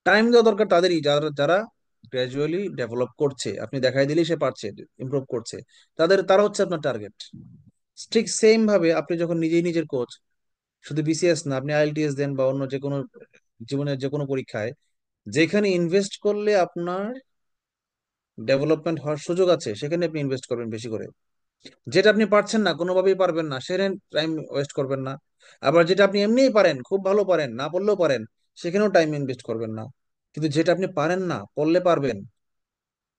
টাইম দেওয়া দরকার তাদেরই যারা যারা গ্রাজুয়ালি ডেভেলপ করছে, আপনি দেখাই দিলেই সে পারছে, ইমপ্রুভ করছে, তারা হচ্ছে আপনার টার্গেট। ঠিক সেম ভাবে আপনি যখন নিজেই নিজের কোচ, শুধু বিসিএস না, আপনি আইএলটিএস দেন বা অন্য যে কোনো জীবনের যে কোনো পরীক্ষায়, যেখানে ইনভেস্ট করলে আপনার ডেভেলপমেন্ট হওয়ার সুযোগ আছে সেখানে আপনি ইনভেস্ট করবেন বেশি করে। যেটা আপনি পারছেন না, কোনোভাবেই পারবেন না, সেখানে টাইম ওয়েস্ট করবেন না। আবার যেটা আপনি এমনিই পারেন, খুব ভালো পারেন, না পড়লেও পারেন, সেখানেও টাইম ইনভেস্ট করবেন না। কিন্তু যেটা আপনি পারেন না, পড়লে পারবেন,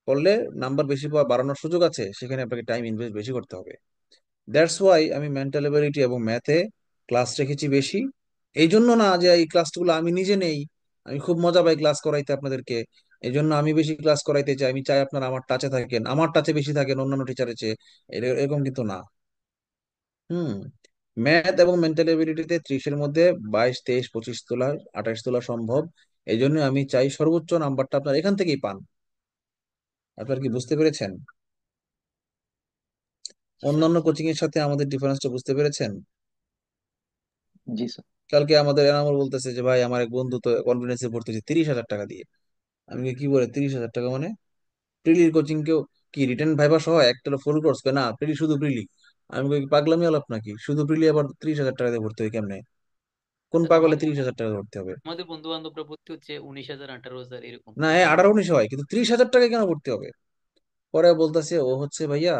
পড়লে নাম্বার বেশি পাওয়া বাড়ানোর সুযোগ আছে, সেখানে আপনাকে টাইম ইনভেস্ট বেশি করতে হবে। দ্যাটস ওয়াই আমি মেন্টাল এবিলিটি এবং ম্যাথে ক্লাস রেখেছি বেশি। এই জন্য না যে এই ক্লাসগুলো আমি নিজে নেই, আমি খুব মজা পাই ক্লাস করাইতে আপনাদেরকে, এই জন্য আমি বেশি ক্লাস করাইতে চাই, আমি চাই আপনারা আমার টাচে থাকেন, আমার টাচে বেশি থাকেন অন্যান্য টিচারের চেয়ে। এরকম কিন্তু না। হুম। ম্যাথ এবং মেন্টাল এবিলিটিতে 30-এর মধ্যে 22, 23, 25 তোলা, 28 তোলা সম্ভব। এই জন্য আমি চাই সর্বোচ্চ নাম্বারটা আপনার এখান থেকেই পান। আপনার কি বুঝতে পেরেছেন? অন্যান্য কোচিং এর সাথে আমাদের ডিফারেন্সটা বুঝতে পেরেছেন? জি স্যার। কালকে আমাদের এনামুল বলতেছে যে ভাই আমার এক বন্ধু তো কনফিডেন্সে ভর্তি হচ্ছে 30,000 টাকা দিয়ে। আমি বলি, কি বলে 30,000 টাকা মানে? প্রিলির কোচিং কেউ কি রিটেন ভাইবা সহ একটা ফুল কোর্স না, প্রিলি শুধু প্রিলি। আমি বলি, কি পাগলামি আলাপ নাকি? শুধু প্রিলি আবার 30,000 টাকা দিয়ে ভর্তি হয় কেমনে? কোন স্যার পাগলে আমাদের 30,000 টাকা ভর্তি হবে? আমাদের বন্ধু বান্ধবরা ভর্তি হচ্ছে 19,000 18,000 এরকম না, আমাদের 18-19 হয়, কিন্তু 30,000 টাকায় কেন ভর্তি হবে? পরে বলতেছে ও হচ্ছে ভাইয়া,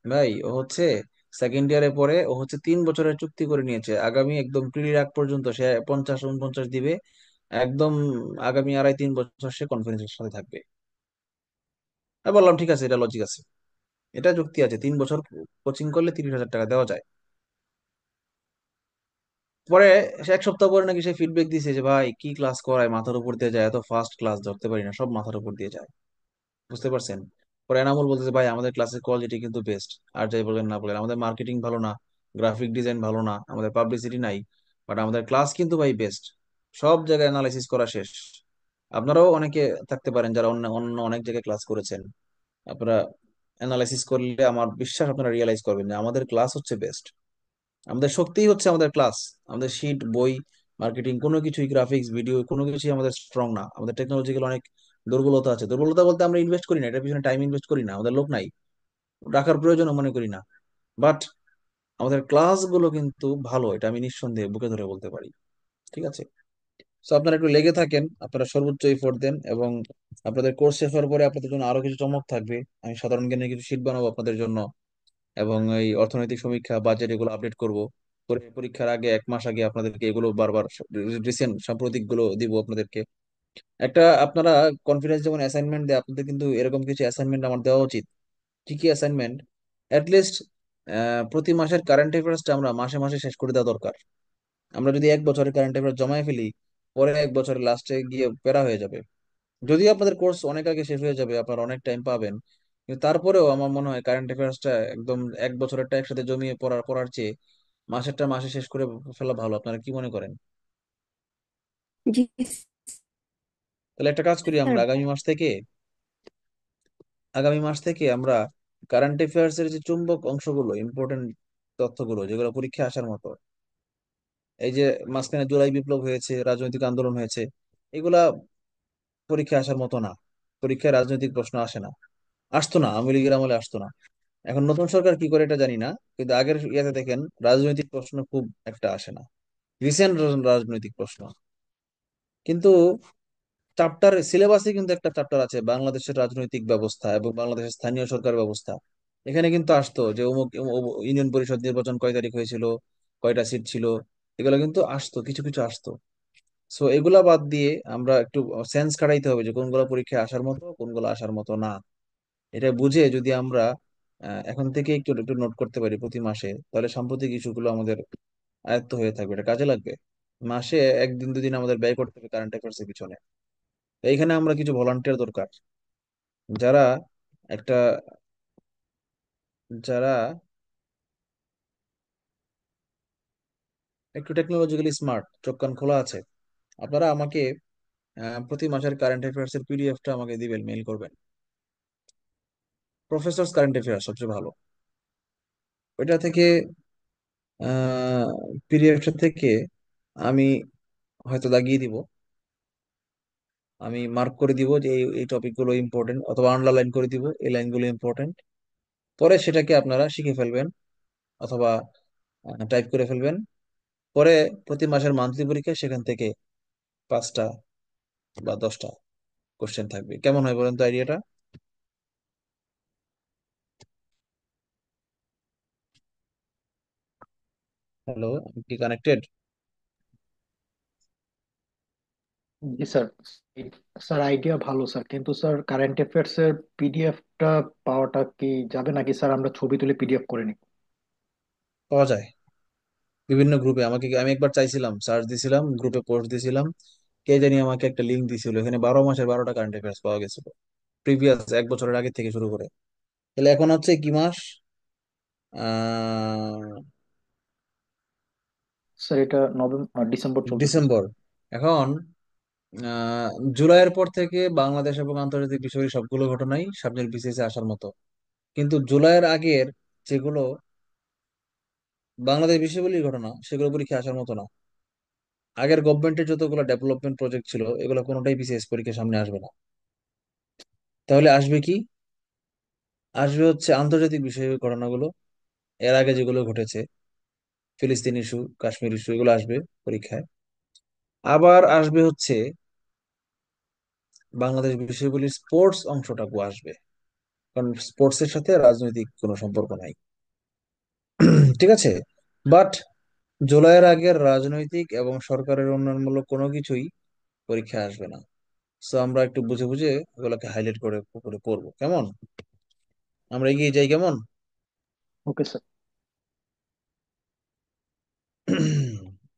ভাই ও হচ্ছে সেকেন্ড ইয়ারে পরে ও হচ্ছে 3 বছরের চুক্তি করে নিয়েছে, আগামী একদম প্রিলির আগ পর্যন্ত সে 50-49 দিবে, একদম আগামী 2.5-3 বছর সে কনফিডেন্সের সাথে থাকবে। আমি বললাম ঠিক আছে, এটা লজিক আছে, এটা যুক্তি আছে, 3 বছর কোচিং করলে 30,000 টাকা দেওয়া যায়। পরে সে 1 সপ্তাহ পরে নাকি সে ফিডব্যাক দিছে যে ভাই কি ক্লাস করায়, মাথার উপর দিয়ে যায়, এত ফাস্ট ক্লাস ধরতে পারি না, সব মাথার উপর দিয়ে যায়। বুঝতে পারছেন? পরে এনামুল বলতেছে ভাই আমাদের ক্লাসের কোয়ালিটি কিন্তু বেস্ট, আর যাই বলেন না বলেন, আমাদের মার্কেটিং ভালো না, গ্রাফিক ডিজাইন ভালো না, আমাদের পাবলিসিটি নাই, বাট আমাদের ক্লাস কিন্তু ভাই বেস্ট, সব জায়গায় অ্যানালাইসিস করা শেষ। আপনারাও অনেকে থাকতে পারেন যারা অন্য অন্য অনেক জায়গায় ক্লাস করেছেন, আপনারা অ্যানালাইসিস করলে আমার বিশ্বাস আপনারা রিয়েলাইজ করবেন যে আমাদের ক্লাস হচ্ছে বেস্ট। আমাদের শক্তিই হচ্ছে আমাদের ক্লাস। আমাদের শিট, বই, মার্কেটিং কোনো কিছুই, গ্রাফিক্স, ভিডিও কোনো কিছুই আমাদের স্ট্রং না। আমাদের টেকনোলজিক্যাল অনেক দুর্বলতা আছে। দুর্বলতা বলতে আমরা ইনভেস্ট করি না, এটার পিছনে টাইম ইনভেস্ট করি না, আমাদের লোক নাই, রাখার প্রয়োজন মনে করি না। বাট আমাদের ক্লাসগুলো কিন্তু ভালো, এটা আমি নিঃসন্দেহে বুকে ধরে বলতে পারি। ঠিক আছে? তো আপনারা একটু লেগে থাকেন, আপনারা সর্বোচ্চ এফোর্ট দেন, এবং আপনাদের কোর্স শেষ হওয়ার পরে আপনাদের জন্য আরো কিছু চমক থাকবে। আমি সাধারণ জ্ঞানের কিছু শীট বানাবো আপনাদের জন্য, এবং এই অর্থনৈতিক সমীক্ষা, বাজেট, এগুলো আপডেট করব। পরীক্ষার আগে 1 মাস আগে আপনাদেরকে এগুলো বারবার রিসেন্ট সাম্প্রতিক গুলো দিব আপনাদেরকে। একটা আপনারা কনফিডেন্স যেমন অ্যাসাইনমেন্ট দেয়, আপনাদের কিন্তু এরকম কিছু অ্যাসাইনমেন্ট আমার দেওয়া উচিত। কি কি অ্যাসাইনমেন্ট? অ্যাটলিস্ট প্রতি মাসের কারেন্ট অ্যাফেয়ার্সটা আমরা মাসে মাসে শেষ করে দেওয়া দরকার। আমরা যদি 1 বছরের কারেন্ট অ্যাফেয়ার্স জমায় ফেলি, পরে 1 বছরের লাস্টে গিয়ে প্যারা হয়ে যাবে। যদিও আপনাদের কোর্স অনেক আগে শেষ হয়ে যাবে, আপনারা অনেক টাইম পাবেন, কিন্তু তারপরেও আমার মনে হয় কারেন্ট অ্যাফেয়ার্সটা একদম 1 বছরেরটা একসাথে জমিয়ে পড়ার চেয়ে মাসেরটা মাসে শেষ করে ফেলা ভালো। আপনারা কি মনে করেন? জি তাহলে একটা কাজ করি, স্যার। আমরা আগামী মাস থেকে আমরা কারেন্ট অ্যাফেয়ার্স এর যে চুম্বক অংশগুলো, ইম্পর্টেন্ট তথ্যগুলো যেগুলো পরীক্ষায় আসার মতো, এই যে মাঝখানে জুলাই বিপ্লব হয়েছে, রাজনৈতিক আন্দোলন হয়েছে, এগুলা পরীক্ষায় আসার মতো না। পরীক্ষায় রাজনৈতিক প্রশ্ন আসে না, আসতো না, আওয়ামী লীগের আমলে আসতো না। এখন নতুন সরকার কি করে এটা জানি না, কিন্তু আগের ইয়াতে দেখেন রাজনৈতিক প্রশ্ন খুব একটা আসে না, রিসেন্ট রাজনৈতিক প্রশ্ন। কিন্তু চ্যাপ্টার সিলেবাসে কিন্তু একটা চ্যাপ্টার আছে বাংলাদেশের রাজনৈতিক ব্যবস্থা এবং বাংলাদেশের স্থানীয় সরকার ব্যবস্থা। এখানে কিন্তু আসতো যে অমুক ইউনিয়ন পরিষদ নির্বাচন কয় তারিখ হয়েছিল, কয়টা সিট ছিল, এগুলো কিন্তু আসতো, কিছু কিছু আসতো। সো এগুলা বাদ দিয়ে আমরা একটু সেন্স কাটাইতে হবে যে কোনগুলো পরীক্ষায় আসার মতো, কোনগুলো আসার মতো না। এটা বুঝে যদি আমরা এখন থেকে একটু একটু নোট করতে পারি প্রতি মাসে, তাহলে সাম্প্রতিক ইস্যুগুলো আমাদের আয়ত্ত হয়ে থাকবে, এটা কাজে লাগবে। মাসে 1 দিন 2 দিন আমাদের ব্যয় করতে হবে কারেন্ট অ্যাফেয়ার্স এর পিছনে। তো এইখানে আমরা কিছু ভলান্টিয়ার দরকার, যারা একটা যারা একটু টেকনোলজিক্যালি স্মার্ট, চোখ কান খোলা আছে। আপনারা আমাকে প্রতি মাসের কারেন্ট অ্যাফেয়ার্স এর পিডিএফটা আমাকে দিবেন, মেইল করবেন। প্রফেসরস কারেন্ট অ্যাফেয়ার্স সবচেয়ে ভালো। ওইটা থেকে পিডিএফটা থেকে আমি হয়তো দাগিয়ে দিব, আমি মার্ক করে দিব যে এই এই টপিকগুলো ইম্পর্টেন্ট, অথবা আন্ডারলাইন করে দিব এই লাইনগুলো ইম্পর্টেন্ট। পরে সেটাকে আপনারা শিখে ফেলবেন অথবা টাইপ করে ফেলবেন, পরে প্রতি মাসের মান্থলি পরীক্ষায় সেখান থেকে 5টা বা 10টা কোশ্চেন থাকবে। কেমন হয় বলেন তো আইডিয়াটা? হ্যালো, কি কানেক্টেড? জি স্যার। স্যার আইডিয়া ভালো স্যার, কিন্তু স্যার কারেন্ট অ্যাফেয়ার্স এর পিডিএফটা পাওয়াটা কি যাবে নাকি স্যার? আমরা ছবি তুলে পিডিএফ করে নিই। পাওয়া যায় বিভিন্ন গ্রুপে। আমি একবার চাইছিলাম, সার্চ দিছিলাম, গ্রুপে পোস্ট দিছিলাম, কে জানি আমাকে একটা লিঙ্ক দিছিল, এখানে 12 মাসের 12টা কারেন্ট অ্যাফেয়ার্স পাওয়া গেছিল, প্রিভিয়াস 1 বছরের আগে থেকে শুরু করে। তাহলে এখন হচ্ছে কি মাস? স্যার এটা নভেম্বর ডিসেম্বর চলতেছে স্যার। ডিসেম্বর। এখন জুলাইয়ের পর থেকে বাংলাদেশ এবং আন্তর্জাতিক বিষয়ের সবগুলো ঘটনাই সামনের বিসিএস এ আসার মতো। কিন্তু জুলাইয়ের আগের যেগুলো বাংলাদেশ বিষয়াবলীর ঘটনা, সেগুলো পরীক্ষা আসার মতো না। আগের গভর্নমেন্টের যতগুলো ডেভেলপমেন্ট প্রজেক্ট ছিল, এগুলো কোনোটাই বিসিএস পরীক্ষার সামনে আসবে না। তাহলে আসবে কি? আসবে হচ্ছে আন্তর্জাতিক বিষয়ের ঘটনাগুলো, এর আগে যেগুলো ঘটেছে, ফিলিস্তিন ইস্যু, কাশ্মীর ইস্যু, এগুলো আসবে পরীক্ষায়। আবার আসবে হচ্ছে বাংলাদেশ বিষয়গুলির স্পোর্টস অংশটাও আসবে, কারণ স্পোর্টস এর সাথে রাজনৈতিক কোনো সম্পর্ক নাই। ঠিক আছে, বাট জুলাইয়ের আগের রাজনৈতিক এবং সরকারের উন্নয়নমূলক কোনো কিছুই পরীক্ষায় আসবে না। সো আমরা একটু বুঝে বুঝে ওগুলোকে হাইলাইট করে করে পড়বো, কেমন? আমরা এগিয়ে যাই, কেমন? Okay sir.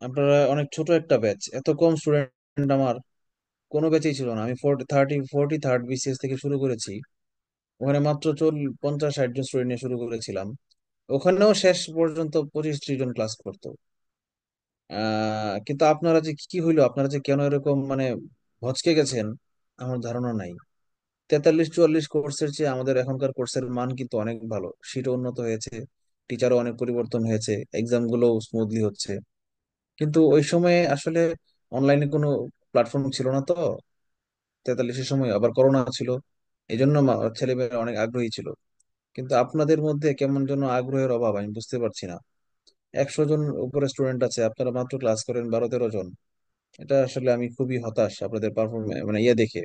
আপনারা অনেক ছোট একটা ব্যাচ, এত কম স্টুডেন্ট আমার কোনো ব্যাচেই ছিল না। আমি 43rd বিসিএস থেকে শুরু করেছি, ওখানে মাত্র 50-60 জন স্টুডেন্ট নিয়ে শুরু করেছিলাম। ওখানেও শেষ পর্যন্ত 25-30 জন ক্লাস করতো। কিন্তু আপনারা যে কি হইলো, আপনারা যে কেন এরকম মানে ভচকে গেছেন, আমার ধারণা নাই। 43-44 কোর্সের চেয়ে আমাদের এখনকার কোর্সের মান কিন্তু অনেক ভালো, সিটও উন্নত হয়েছে, টিচারও অনেক পরিবর্তন হয়েছে, এক্সাম গুলো স্মুথলি হচ্ছে। কিন্তু ওই সময়ে আসলে অনলাইনে কোনো প্ল্যাটফর্ম ছিল না তো, 43-এর সময় আবার করোনা ছিল, এই জন্য ছেলেমেয়েরা অনেক আগ্রহী ছিল। কিন্তু আপনাদের মধ্যে কেমন যেন আগ্রহের অভাব, আমি বুঝতে পারছি না। 100 জন উপরে স্টুডেন্ট আছে, আপনারা মাত্র ক্লাস করেন 12-13 জন। এটা আসলে আমি খুবই হতাশ আপনাদের পারফরমেন্স মানে ইয়ে দেখে।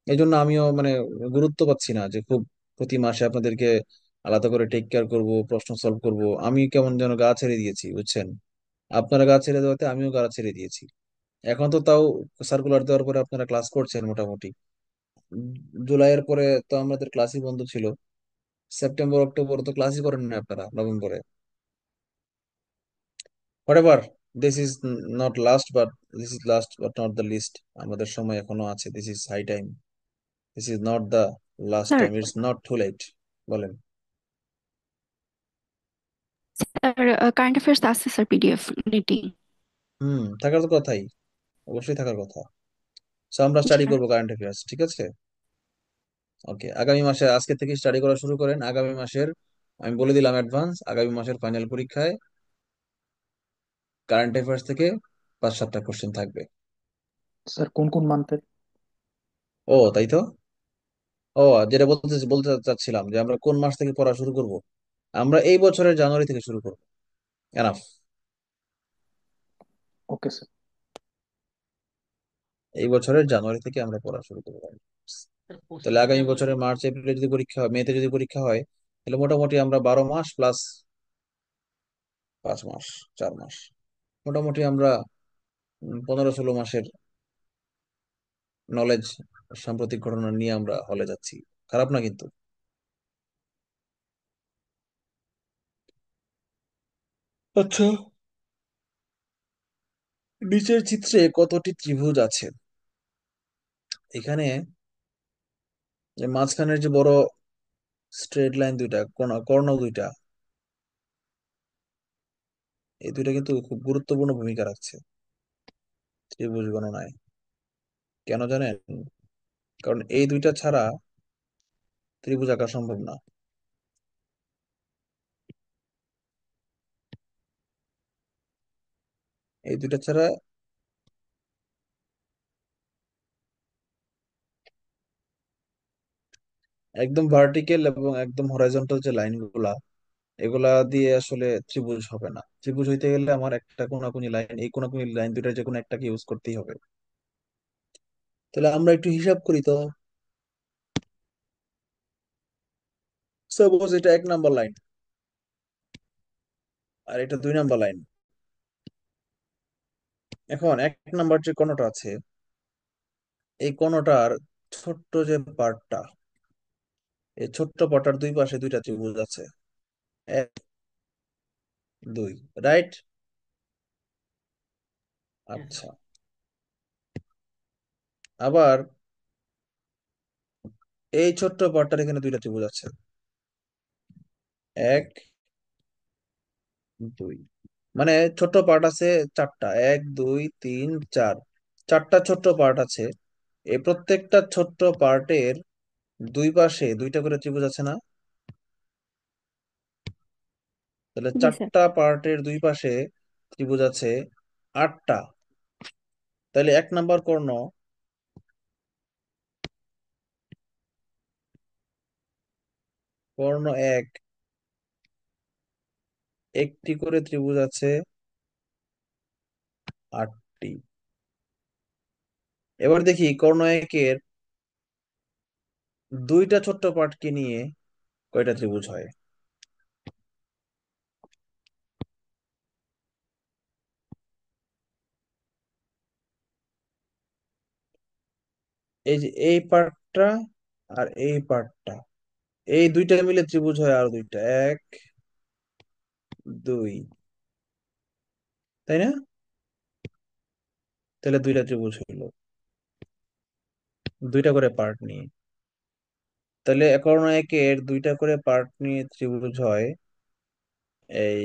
এই জন্য আমিও মানে গুরুত্ব পাচ্ছি না যে খুব প্রতি মাসে আপনাদেরকে আলাদা করে টেক কেয়ার করব, প্রশ্ন সলভ করব। আমি কেমন যেন গা ছেড়ে দিয়েছি, বুঝছেন? আপনারা গা ছেড়ে দেওয়াতে আমিও গা ছেড়ে দিয়েছি। এখন তো তাও সার্কুলার দেওয়ার পরে আপনারা ক্লাস করছেন মোটামুটি। উম, জুলাইয়ের পরে তো আমাদের ক্লাসই বন্ধ ছিল, সেপ্টেম্বর অক্টোবর তো ক্লাসই করেন না আপনারা, নভেম্বরে। Whatever, this is not last but this is last but not the least. আমাদের সময় এখনো আছে, this is high time, this is not the last sir time, it's not too late. বলেন। স্যার কারেন্ট অ্যাফেয়ার্স আছে স্যার, পিডিএফ রেডি। থাকার তো কথাই, অবশ্যই থাকার কথা। সো আমরা জি স্টাডি স্যার। করবো কারেন্ট অ্যাফেয়ার্স, ঠিক আছে? ওকে, আগামী মাসে আজকে থেকে স্টাডি করা শুরু করেন। আগামী মাসের, আমি বলে দিলাম অ্যাডভান্স, আগামী মাসের ফাইনাল পরীক্ষায় কারেন্ট অ্যাফেয়ার্স থেকে 5-7টা কোশ্চেন থাকবে। স্যার কোন কোন মান্থের? ও তাই তো। ও, যেটা বলতে চাচ্ছিলাম যে আমরা কোন মাস থেকে পড়া শুরু করব, আমরা এই বছরের জানুয়ারি থেকে শুরু করব। এনাফ। Okay sir. এই বছরের জানুয়ারি থেকে আমরা পড়া শুরু করবো। স্যার তাহলে 25 আগামী জানুয়ারি। বছরের মার্চ এপ্রিলে যদি পরীক্ষা হয়, মেতে যদি পরীক্ষা হয়, তাহলে মোটামুটি আমরা 12 মাস প্লাস 5 মাস, 4 মাস, মোটামুটি আমরা 15-16 মাসের নলেজ, সাম্প্রতিক ঘটনা নিয়ে আমরা হলে যাচ্ছি। খারাপ না কিন্তু। আচ্ছা, নিচের চিত্রে কতটি ত্রিভুজ আছে? এখানে যে মাঝখানের যে বড় স্ট্রেট লাইন দুইটা, কর্ণ দুইটা, এই দুইটা কিন্তু খুব গুরুত্বপূর্ণ ভূমিকা রাখছে ত্রিভুজ গণনায়। কেন জানেন? কারণ এই দুইটা ছাড়া ত্রিভুজ আঁকা সম্ভব না। এই দুইটা ছাড়া একদম ভার্টিক্যাল এবং একদম হরাইজন্টাল যে লাইন গুলা, এগুলা দিয়ে আসলে ত্রিভুজ হবে না। ত্রিভুজ হইতে গেলে আমার একটা কোনাকুনি লাইন, এই কোনাকুনি লাইন দুইটা যে কোনো একটাকে ইউজ করতেই হবে। তাহলে আমরা একটু হিসাব করি তো। সাপোজ এটা 1 নাম্বার লাইন আর এটা 2 নাম্বার লাইন। এখন 1 নাম্বার যে কোণটা আছে, এই কোণটার ছোট্ট যে পার্টটা, এই ছোট্ট পার্টটার দুই পাশে দুইটা ত্রিভুজ আছে, 1 2, রাইট? হ্যাঁ স্যার। আচ্ছা, আবার এই ছোট্ট পার্টটার এখানে দুইটা ত্রিভুজ আছে, 1 2। মানে ছোট্ট পার্ট আছে চারটা, 1 2 3 4, চারটা ছোট্ট পার্ট আছে। এই প্রত্যেকটা ছোট্ট পার্টের দুই পাশে দুইটা করে ত্রিভুজ আছে না? তাহলে জি স্যার। চারটা পার্টের দুই পাশে ত্রিভুজ আছে 8টা। তাহলে 1 নাম্বার কর্ণ, কর্ণ 1, একটি করে ত্রিভুজ আছে 8টি। এবার দেখি কর্ণ 1-এর দুইটা ছোট্ট পার্টকে নিয়ে কয়টা ত্রিভুজ হয়। এই যে এই পার্টটা আর এই পার্টটা, এই দুইটা মিলে ত্রিভুজ হয় আর দুইটা, 1 2, তাই না? তাহলে দুইটা ত্রিভুজ হইলো দুইটা করে পার্ট নিয়ে। তাহলে কর্ণ 1-এর দুইটা করে পার্ট নিয়ে ত্রিভুজ হয় এই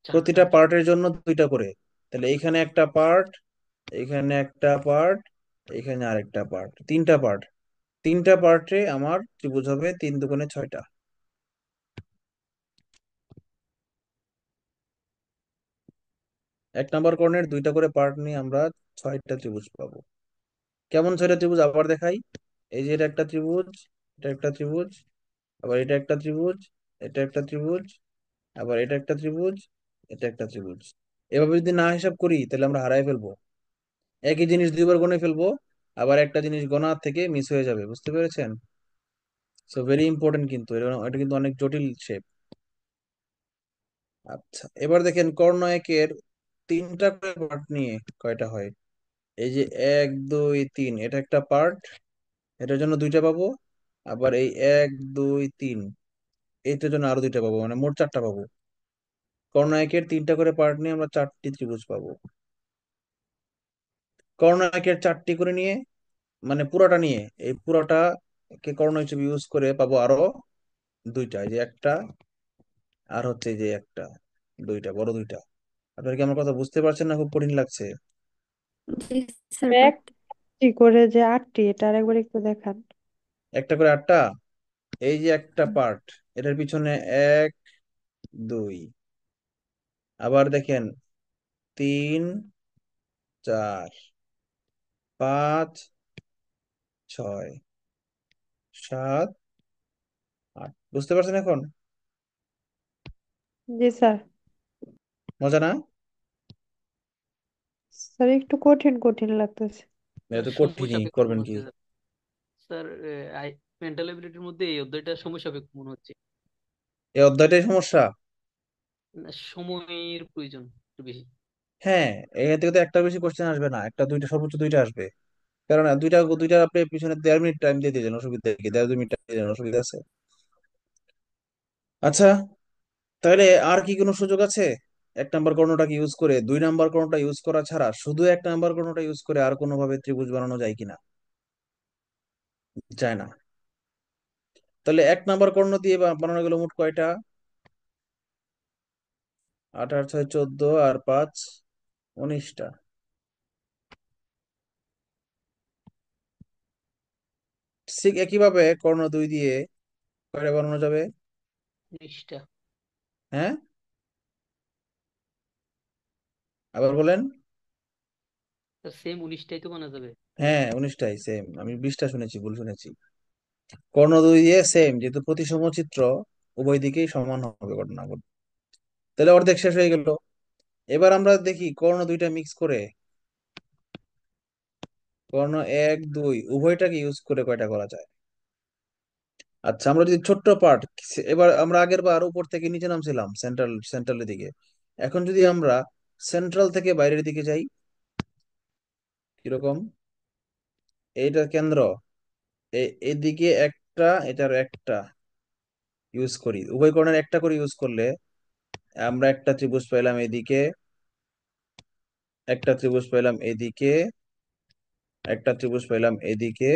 চারটা। প্রতিটা পার্টের জন্য দুইটা করে। তাহলে এইখানে একটা পার্ট, এখানে একটা পার্ট, এখানে আরেকটা পার্ট, 3টা পার্ট। 3টা পার্টে আমার ত্রিভুজ হবে 3 2 6টা। 1 নাম্বার কর্ণের দুইটা করে পার্ট নিয়ে আমরা 6টা ত্রিভুজ পাবো। কেমন 6টা ত্রিভুজ আবার দেখাই। এই যে এটা একটা ত্রিভুজ, এটা একটা ত্রিভুজ, আবার এটা একটা ত্রিভুজ, এটা একটা ত্রিভুজ, আবার এটা একটা ত্রিভুজ, এটা একটা ত্রিভুজ। এভাবে যদি না হিসাব করি তাহলে আমরা হারাই ফেলবো। একই জিনিস দুইবার গুণে ফেলবো, আবার একটা জিনিস গোনা থেকে মিস হয়ে যাবে, বুঝতে পেরেছেন? সো ভেরি ইম্পর্টেন্ট, কিন্তু এটা কিন্তু অনেক জটিল শেপ। আচ্ছা, এবার দেখেন কর্ণ 1-এর 3টা করে পার্ট নিয়ে কয়টা হয়। এই যে 1 2 3, এটা একটা পার্ট, এটার জন্য দুইটা পাবো। আবার এই 1 2 3, এইটার জন্য আরো দুইটা পাবো, মানে মোট 4টা পাবো। কর্ণ 1-এর 3টা করে পার্ট নিয়ে আমরা 4টি ত্রিভুজ পাবো। কর্ণ 1-এর 4টি করে নিয়ে, মানে পুরাটা নিয়ে, এই পুরাটা কে কর্ণ হিসেবে ইউজ করে পাবো আরো দুইটা, এই যে একটা আর হচ্ছে এই যে একটা, দুইটা বড় দুইটা। আপনারা কি আমার কথা বুঝতে পারছেন না খুব কঠিন লাগছে? জি স্যার, এক কি করে যে 8টি, এটা আরেকবার একটু দেখান। একটা করে 8টা, এই যে একটা পার্ট, এটার পিছনে 1 2, আবার দেখেন 3 4 5 6 7 8। বুঝতে পারছেন এখন? জি স্যার। মজা না? স্যার একটু কঠিন কঠিন লাগতেছে। স্যার এটা তো সময় কঠিনই, সাপেক্ষ করবেন মনে কি? হচ্ছে স্যার। স্যার মেন্টাল এবিলিটির মধ্যে এই অধ্যায়টা সময় সাপেক্ষ মনে হচ্ছে। এই অধ্যায়টাই সমস্যা। না, সময়ের প্রয়োজন একটু বেশি। হ্যাঁ, এখান থেকে তো একটা বেশি কোশ্চেন আসবে না, একটা দুইটা সর্বোচ্চ দুইটা আসবে। কারণ দুইটা দুইটা আপনি পিছনে 1.5 মিনিট টাইম দিয়ে দিয়েছেন, অসুবিধা কি? 1.5 2 মিনিট টাইম দিয়ে দেন, অসুবিধা আছে? আচ্ছা, তাহলে আর কি কোনো সুযোগ আছে? 1 নাম্বার কর্ণটাকে ইউজ করে, 2 নাম্বার কর্ণটা ইউজ করা ছাড়া শুধু 1 নাম্বার কর্ণটা ইউজ করে আর কোনোভাবে ত্রিভুজ বানানো যায় কিনা? যায় না। তাহলে 1 নাম্বার কর্ণ দিয়ে বানানো গেল মোট কয়টা? 8 আর 6 14, আর 5 19টা। ঠিক একইভাবে কর্ণ 2 দিয়ে কয়টা বানানো যাবে? নিষ্ঠা। হ্যাঁ, আবার বলেন। সেম 19টাই তো বানা যাবে, তাই না? হ্যাঁ, 19টাই সেম, আমি 20টা শুনেছি, ভুল শুনেছি। কর্ণ দুই দিয়ে সেম, যেহেতু প্রতিসম চিত্র উভয় দিকেই সমান হবে ঘটনা। তাহলে অর্ধেক শেষ হয়ে গেল। এবার আমরা দেখি কর্ণ দুইটা মিক্স করে, কর্ণ এক দুই উভয়টাকে ইউজ করে কয়টা করা যায়। আচ্ছা, আমরা যদি ছোট্ট পার্ট, এবার আমরা আগের বার উপর থেকে নিচে নামছিলাম সেন্ট্রালের দিকে, এখন যদি আমরা সেন্ট্রাল থেকে বাইরের দিকে যাই, কিরকম? এইটা কেন্দ্র, এদিকে একটা, এটার একটা ইউজ করি, উভয় কর্ণের একটা করে ইউজ করলে আমরা একটা ত্রিভুজ পেলাম এদিকে, একটা ত্রিভুজ পেলাম এদিকে, একটা ত্রিভুজ পেলাম এদিকে,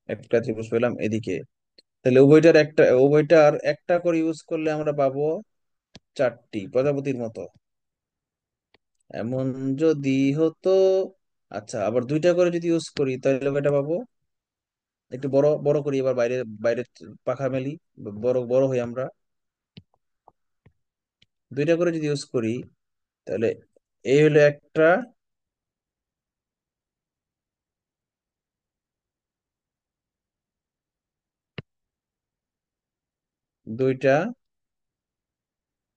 একটা ত্রিভুজ পেলাম এদিকে। তাহলে উভয়টার একটা করে ইউজ করলে আমরা পাবো চারটি, প্রজাপতির মতো। এমন যদি হতো, আচ্ছা আবার দুইটা করে যদি ইউজ করি তাহলে কয়টা পাবো? একটু বড় বড় করি, এবার বাইরে বাইরে পাখা মেলি, বড় বড় হই আমরা। দুইটা করে যদি ইউজ করি তাহলে এই হলো একটা, দুইটা,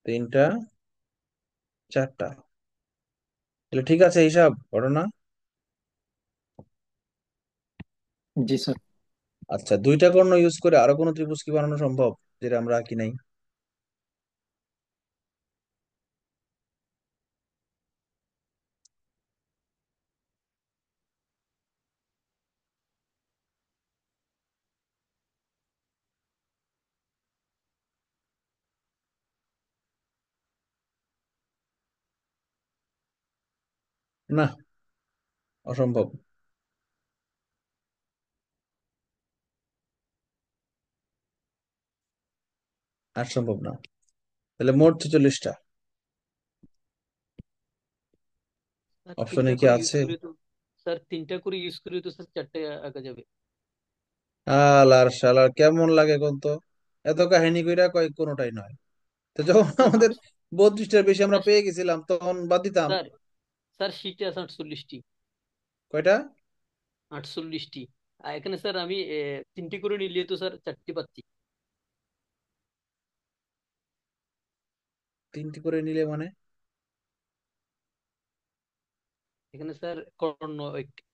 তিনটা, চারটা। তাহলে ঠিক আছে হিসাব ঘটনা। জি স্যার। আচ্ছা, দুইটা কর্ণ ইউজ করে আরো কোনো ত্রিভুজ কি বানানো সম্ভব, যেটা আমরা আঁকি নাই? না, অসম্ভব। আর সম্ভব না। তাহলে মোট 46টা। স্যার অপশনে তিনটা কি করে ইউজ আছে? করে তো, স্যার তিনটা করে ইউজ করে তো স্যার চারটে আঁকা যাবে। আলার শালার কেমন লাগে কোন তো, এত কাহিনী কইরা কয় কোনোটাই নয়। তো যখন স্যার আমাদের 32টার বেশি আমরা স্যার পেয়ে গেছিলাম তখন বাদ দিতাম। স্যার স্যার শীটে আছে 48টি। কয়টা? 48টি। আর এখানে স্যার আমি তিনটি করে নিলে তো স্যার চারটি পাচ্ছি। তিনটি করে নিলে মানে? এখানে স্যার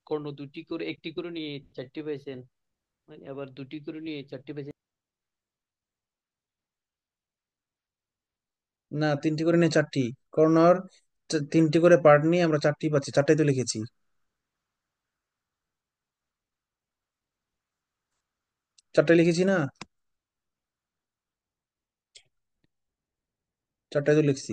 কর্ণ দুটি করে, একটি করে নিয়ে চারটি পাইছেন, মানে আবার দুটি করে নিয়ে চারটি পাইছেন। না, তিনটি করে নিয়ে চারটি, কর্ণর তিনটি করে পার্ট নিয়ে আমরা চারটি পাচ্ছি, চারটাই তো লিখেছি। চারটাই লিখেছি না? চারটাই তো লিখছি।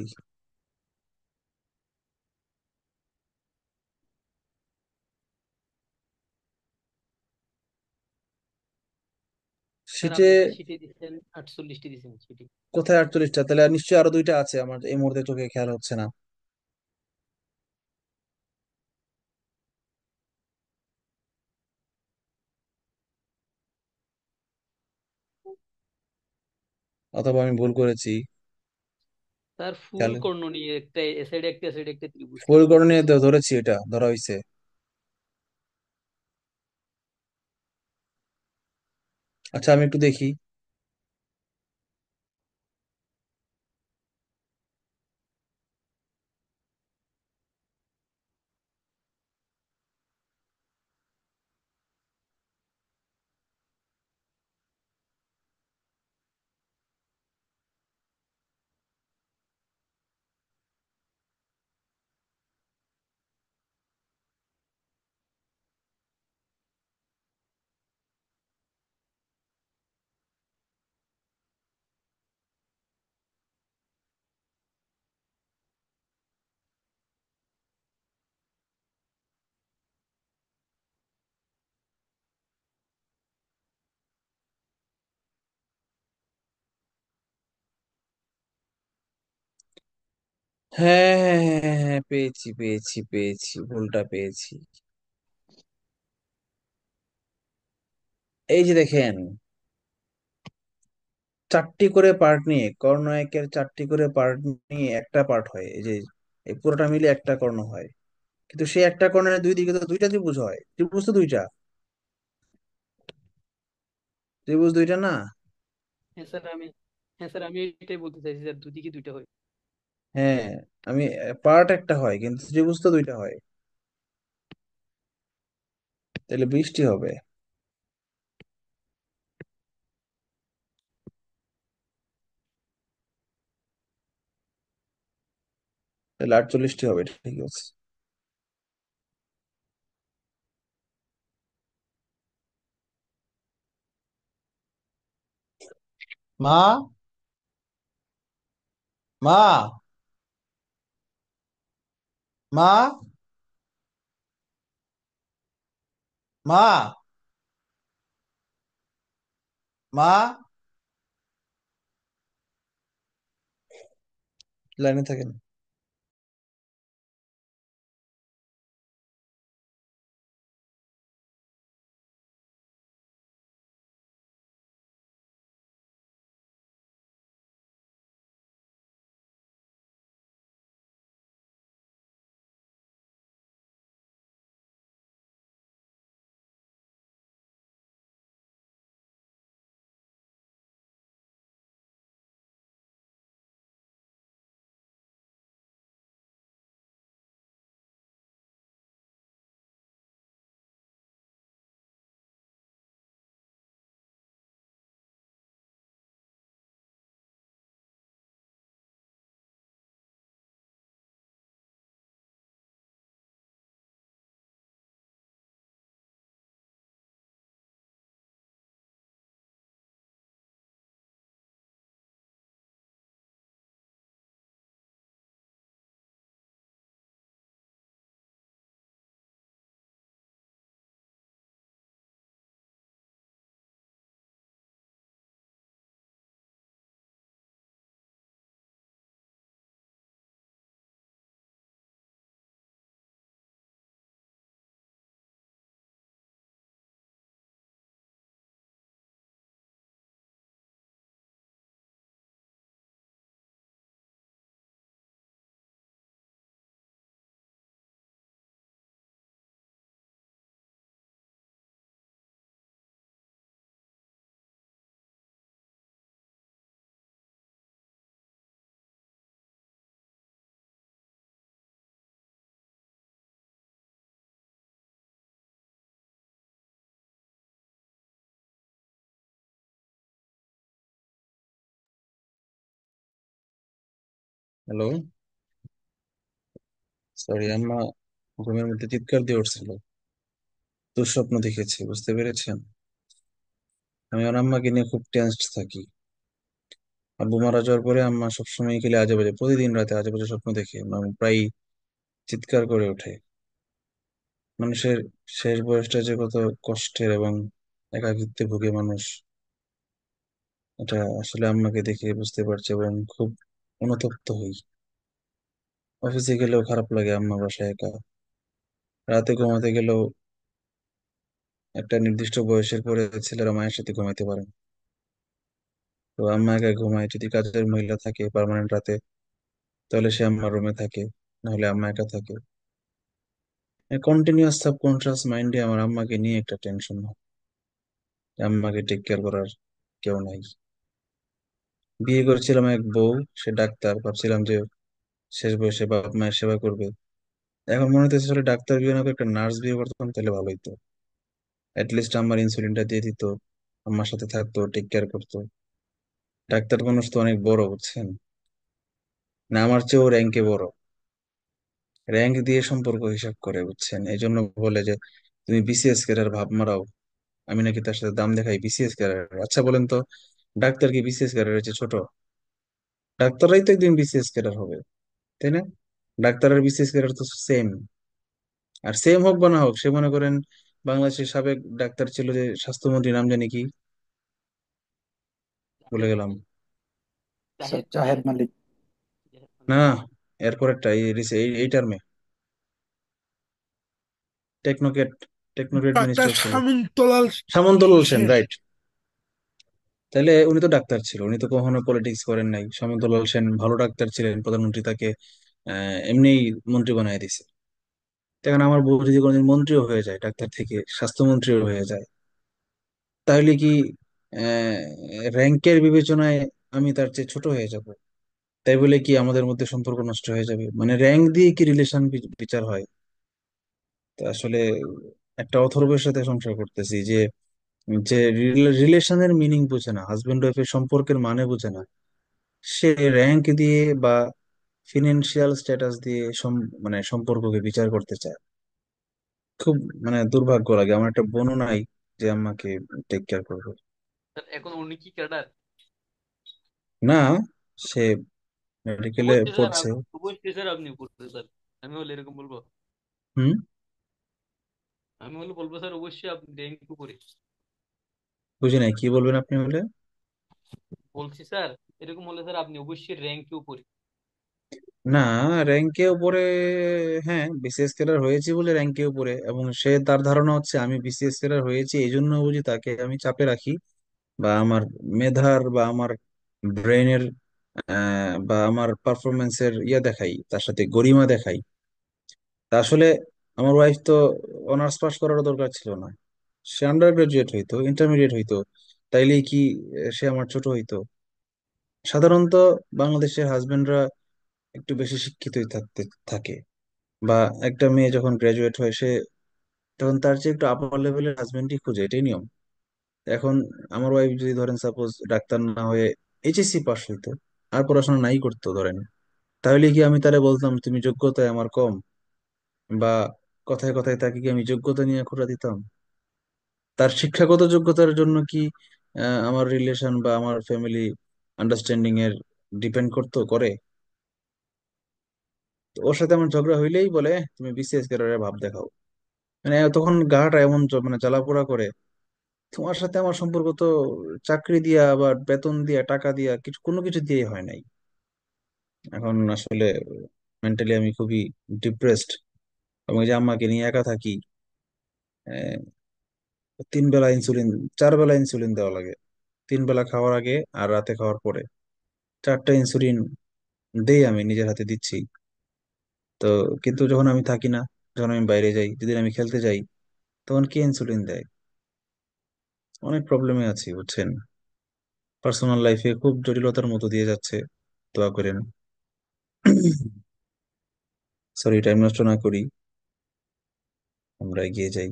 স্যার সেটে আপনি যে শীটে দিচ্ছেন 48টি দিচ্ছেন সেটি। কোথায় 48টা? তাহলে আর নিশ্চয়ই আরো দুইটা আছে, আমার এই মুহূর্তে চোখে খেয়াল হচ্ছে না। অথবা আমি ভুল করেছি। স্যার ফুল খেয়াল, কর্ণ নিয়ে একটা, এ সাইডে একটা, এ সাইডে একটা ত্রিভুজ ফুল থাকবে। করে নিয়ে ধরেছি, এটা ধরা হয়েছে। আচ্ছা আমি একটু দেখি। হ্যাঁ হ্যাঁ হ্যাঁ হ্যাঁ হ্যাঁ, পেয়েছি পেয়েছি পেয়েছি, ভুলটা পেয়েছি। এই যে দেখেন, চারটি করে পার্ট নিয়ে, কর্ণ একের চারটি করে পার্ট নিয়ে একটা পার্ট হয়, এই যে এই পুরোটা মিলে একটা কর্ণ হয়। কিন্তু সেই একটা কর্ণের দুই দিকে তো দুইটা ত্রিভুজ হয়, ত্রিভুজ তো দুইটা। ত্রিভুজ দুইটা না? হ্যাঁ স্যার আমি হ্যাঁ স্যার আমি এটাই বলতে চাইছি স্যার, দুদিকে দুইটা হয়। হ্যাঁ, আমি পার্ট একটা হয় কিন্তু ত্রিভুজ তো দুইটা হয়, তাহলে 20টি হবে। তাহলে 48টি হবে, ঠিক আছে। মা, মা, মা, মা, মা, লাইনে থাকেন। হ্যালো, সরি, আম্মা ঘুমের মধ্যে চিৎকার দিয়ে উঠছিল, দুঃস্বপ্ন দেখেছি, বুঝতে পেরেছেন? আমি আমার আম্মাকে নিয়ে খুব টেনসড থাকি। আব্বু মারা যাওয়ার পরে আম্মা সবসময় খেলে আজে বাজে, প্রতিদিন রাতে আজে বাজে স্বপ্ন দেখে, মানে প্রায় চিৎকার করে ওঠে। মানুষের শেষ বয়সটা যে কত কষ্টের এবং একাকিত্বে ভুগে মানুষ, এটা আসলে আম্মাকে দেখে বুঝতে পারছি এবং খুব অনুতপ্ত হই। অফিসে গেলেও খারাপ লাগে, আম্মা বাসায় একা। রাতে ঘুমাতে গেলেও একটা নির্দিষ্ট বয়সের পরে ছেলেরা মায়ের সাথে ঘুমাইতে পারে না। তো আম্মা একা ঘুমায়, যদি কাজের মহিলা থাকে পার্মানেন্ট রাতে তাহলে সে আম্মার রুমে থাকে, নাহলে আম্মা একা থাকে। কন্টিনিউয়াস সাবকনশিয়াস মাইন্ডে আমার আম্মাকে নিয়ে একটা টেনশন হয়, যে আম্মাকে টেক কেয়ার করার কেউ নাই। বিয়ে করেছিলাম এক বউ, সে ডাক্তার, ভাবছিলাম যে শেষ বয়সে বাপ মায়ের সেবা করবে। এখন মনে হচ্ছে আসলে ডাক্তার বিয়ে না করে একটা নার্স বিয়ে করতাম তাহলে ভালো হতো। লিস্ট আমার ইনসুলিনটা দিয়ে দিত, আমার সাথে থাকতো, টেক কেয়ার করতো। ডাক্তার মানুষ তো অনেক বড়, বুঝছেন না, আমার চেয়েও র্যাঙ্কে বড়। র্যাঙ্ক দিয়ে সম্পর্ক হিসাব করে, বুঝছেন? এই জন্য বলে যে তুমি বিসিএস ক্যাডার ভাব মারাও, আমি নাকি তার সাথে দাম দেখাই বিসিএস ক্যাডার। আচ্ছা বলেন তো, ডাক্তার কি বিসিএস ক্যাডার হচ্ছে ছোট? ডাক্তাররাই তো একদিন বিসিএস ক্যাডার হবে, তাই না? ডাক্তার আর বিসিএস ক্যাডার তো সেম। আর সেম হোক বা না হোক, সে মনে করেন বাংলাদেশের সাবেক ডাক্তার ছিল যে স্বাস্থ্যমন্ত্রী, নাম জানি কি, বলে জাহেদ গেলাম। স্যার জাহেদ জাহেদ জাহেদ মালিক। জাহেদ না, মালিক। এরপর একটা এই টার্মে টেকনোক্রেট, টেকনোক্রেট ডাক্তার মিনিস্টার ছিল, সামন্তলাল সামন্তলাল সেন, সেন। রাইট। তাহলে উনি তো ডাক্তার ছিল, উনি তো কখনো পলিটিক্স করেন নাই। সামন্তলাল সেন ভালো ডাক্তার ছিলেন, প্রধানমন্ত্রী তাকে এমনি মন্ত্রী বানায় দিছে। এখন আমার বউ যদি কোনোদিন মন্ত্রীও হয়ে যায়, ডাক্তার থেকে স্বাস্থ্যমন্ত্রীও হয়ে যায়, তাহলে কি র্যাঙ্কের বিবেচনায় আমি তার চেয়ে ছোট হয়ে যাব, তাই বলে কি আমাদের মধ্যে সম্পর্ক নষ্ট হয়ে যাবে? মানে র্যাঙ্ক দিয়ে কি রিলেশন বিচার হয়? তো আসলে একটা অথর্বের সাথে সংসার করতেছি যে যে রিলেশনের মিনিং বোঝে না, হাজবেন্ড ওয়াইফের সম্পর্কের মানে বোঝে না, সে র্যাঙ্ক দিয়ে বা ফিনান্সিয়াল স্ট্যাটাস দিয়ে মানে সম্পর্ককে বিচার করতে চায়। খুব মানে দুর্ভাগ্য লাগে, আমার একটা বোনও নাই যে আমাকে টেক কেয়ার করবে। স্যার এখন উনি কি ক্যাডার? না, সে মেডিকেলে অবশ্যই স্যার, পড়ছে। অবশ্যই স্যার আপনি উপরে স্যার। আমি হলে এরকম বলবো? হুম। আমি হলে বলবো স্যার অবশ্যই আপনি র্যাঙ্ক উপরে। বুঝি নাই, কি বলবেন আপনি বলে? বলছি স্যার, এরকম হলে স্যার আপনি অবশ্যই র্যাঙ্কে উপরে। না, র্যাঙ্কে উপরে। হ্যাঁ, বিসিএস ক্যাডার হয়েছি বলে র্যাঙ্কে উপরে, এবং সে তার ধারণা হচ্ছে আমি বিসিএস ক্যাডার হয়েছি এই জন্য বুঝি তাকে আমি চাপে রাখি, বা আমার মেধার বা আমার ব্রেনের বা আমার পারফরমেন্সের দেখাই, তার সাথে গরিমা দেখাই। তা আসলে আমার ওয়াইফ তো অনার্স পাস করার দরকার ছিল না, সে আন্ডার গ্রাজুয়েট হইতো, ইন্টারমিডিয়েট হইতো, তাইলেই কি সে আমার ছোট হইতো? সাধারণত বাংলাদেশের হাজবেন্ডরা একটু বেশি শিক্ষিতই থাকতে থাকে, বা একটা মেয়ে যখন গ্রাজুয়েট হয় সে তখন তার চেয়ে একটু আপার লেভেলের হাজবেন্ডই খুঁজে, এটাই নিয়ম। এখন আমার ওয়াইফ যদি ধরেন সাপোজ ডাক্তার না হয়ে এইচএসসি পাস হইতো, আর পড়াশোনা নাই করতো ধরেন, তাহলে কি আমি তারে বলতাম তুমি যোগ্যতায় আমার কম? বা কথায় কথায় তাকে কি আমি যোগ্যতা নিয়ে খোঁটা দিতাম? তার শিক্ষাগত যোগ্যতার জন্য কি আমার রিলেশন বা আমার ফ্যামিলি আন্ডারস্ট্যান্ডিং এর ডিপেন্ড করে? তো ওর সাথে আমার ঝগড়া হইলেই বলে, তুমি বিসিএস ক্যাডারের ভাব দেখাও। মানে তখন গাটা এমন মানে জ্বালাপোড়া করে, তোমার সাথে আমার সম্পর্ক তো চাকরি দিয়া বা বেতন দিয়া টাকা দিয়া কিছু কোনো কিছু দিয়ে হয় নাই। এখন আসলে মেন্টালি আমি খুবই ডিপ্রেসড, এবং এই যে আম্মাকে নিয়ে একা থাকি। 3 বেলা ইনসুলিন, 4 বেলা ইনসুলিন দেওয়া লাগে, 3 বেলা খাওয়ার আগে আর রাতে খাওয়ার পরে 4টা ইনসুলিন দেই, আমি নিজের হাতে দিচ্ছি। তো কিন্তু যখন আমি থাকি না, যখন আমি বাইরে যাই, যদি আমি খেলতে যাই, তখন কে ইনসুলিন দেয়? অনেক প্রবলেমে আছি বুঝছেন, পার্সোনাল লাইফে খুব জটিলতার মতো দিয়ে যাচ্ছে। দোয়া করেন। সরি, টাইম নষ্ট না করি, আমরা এগিয়ে যাই।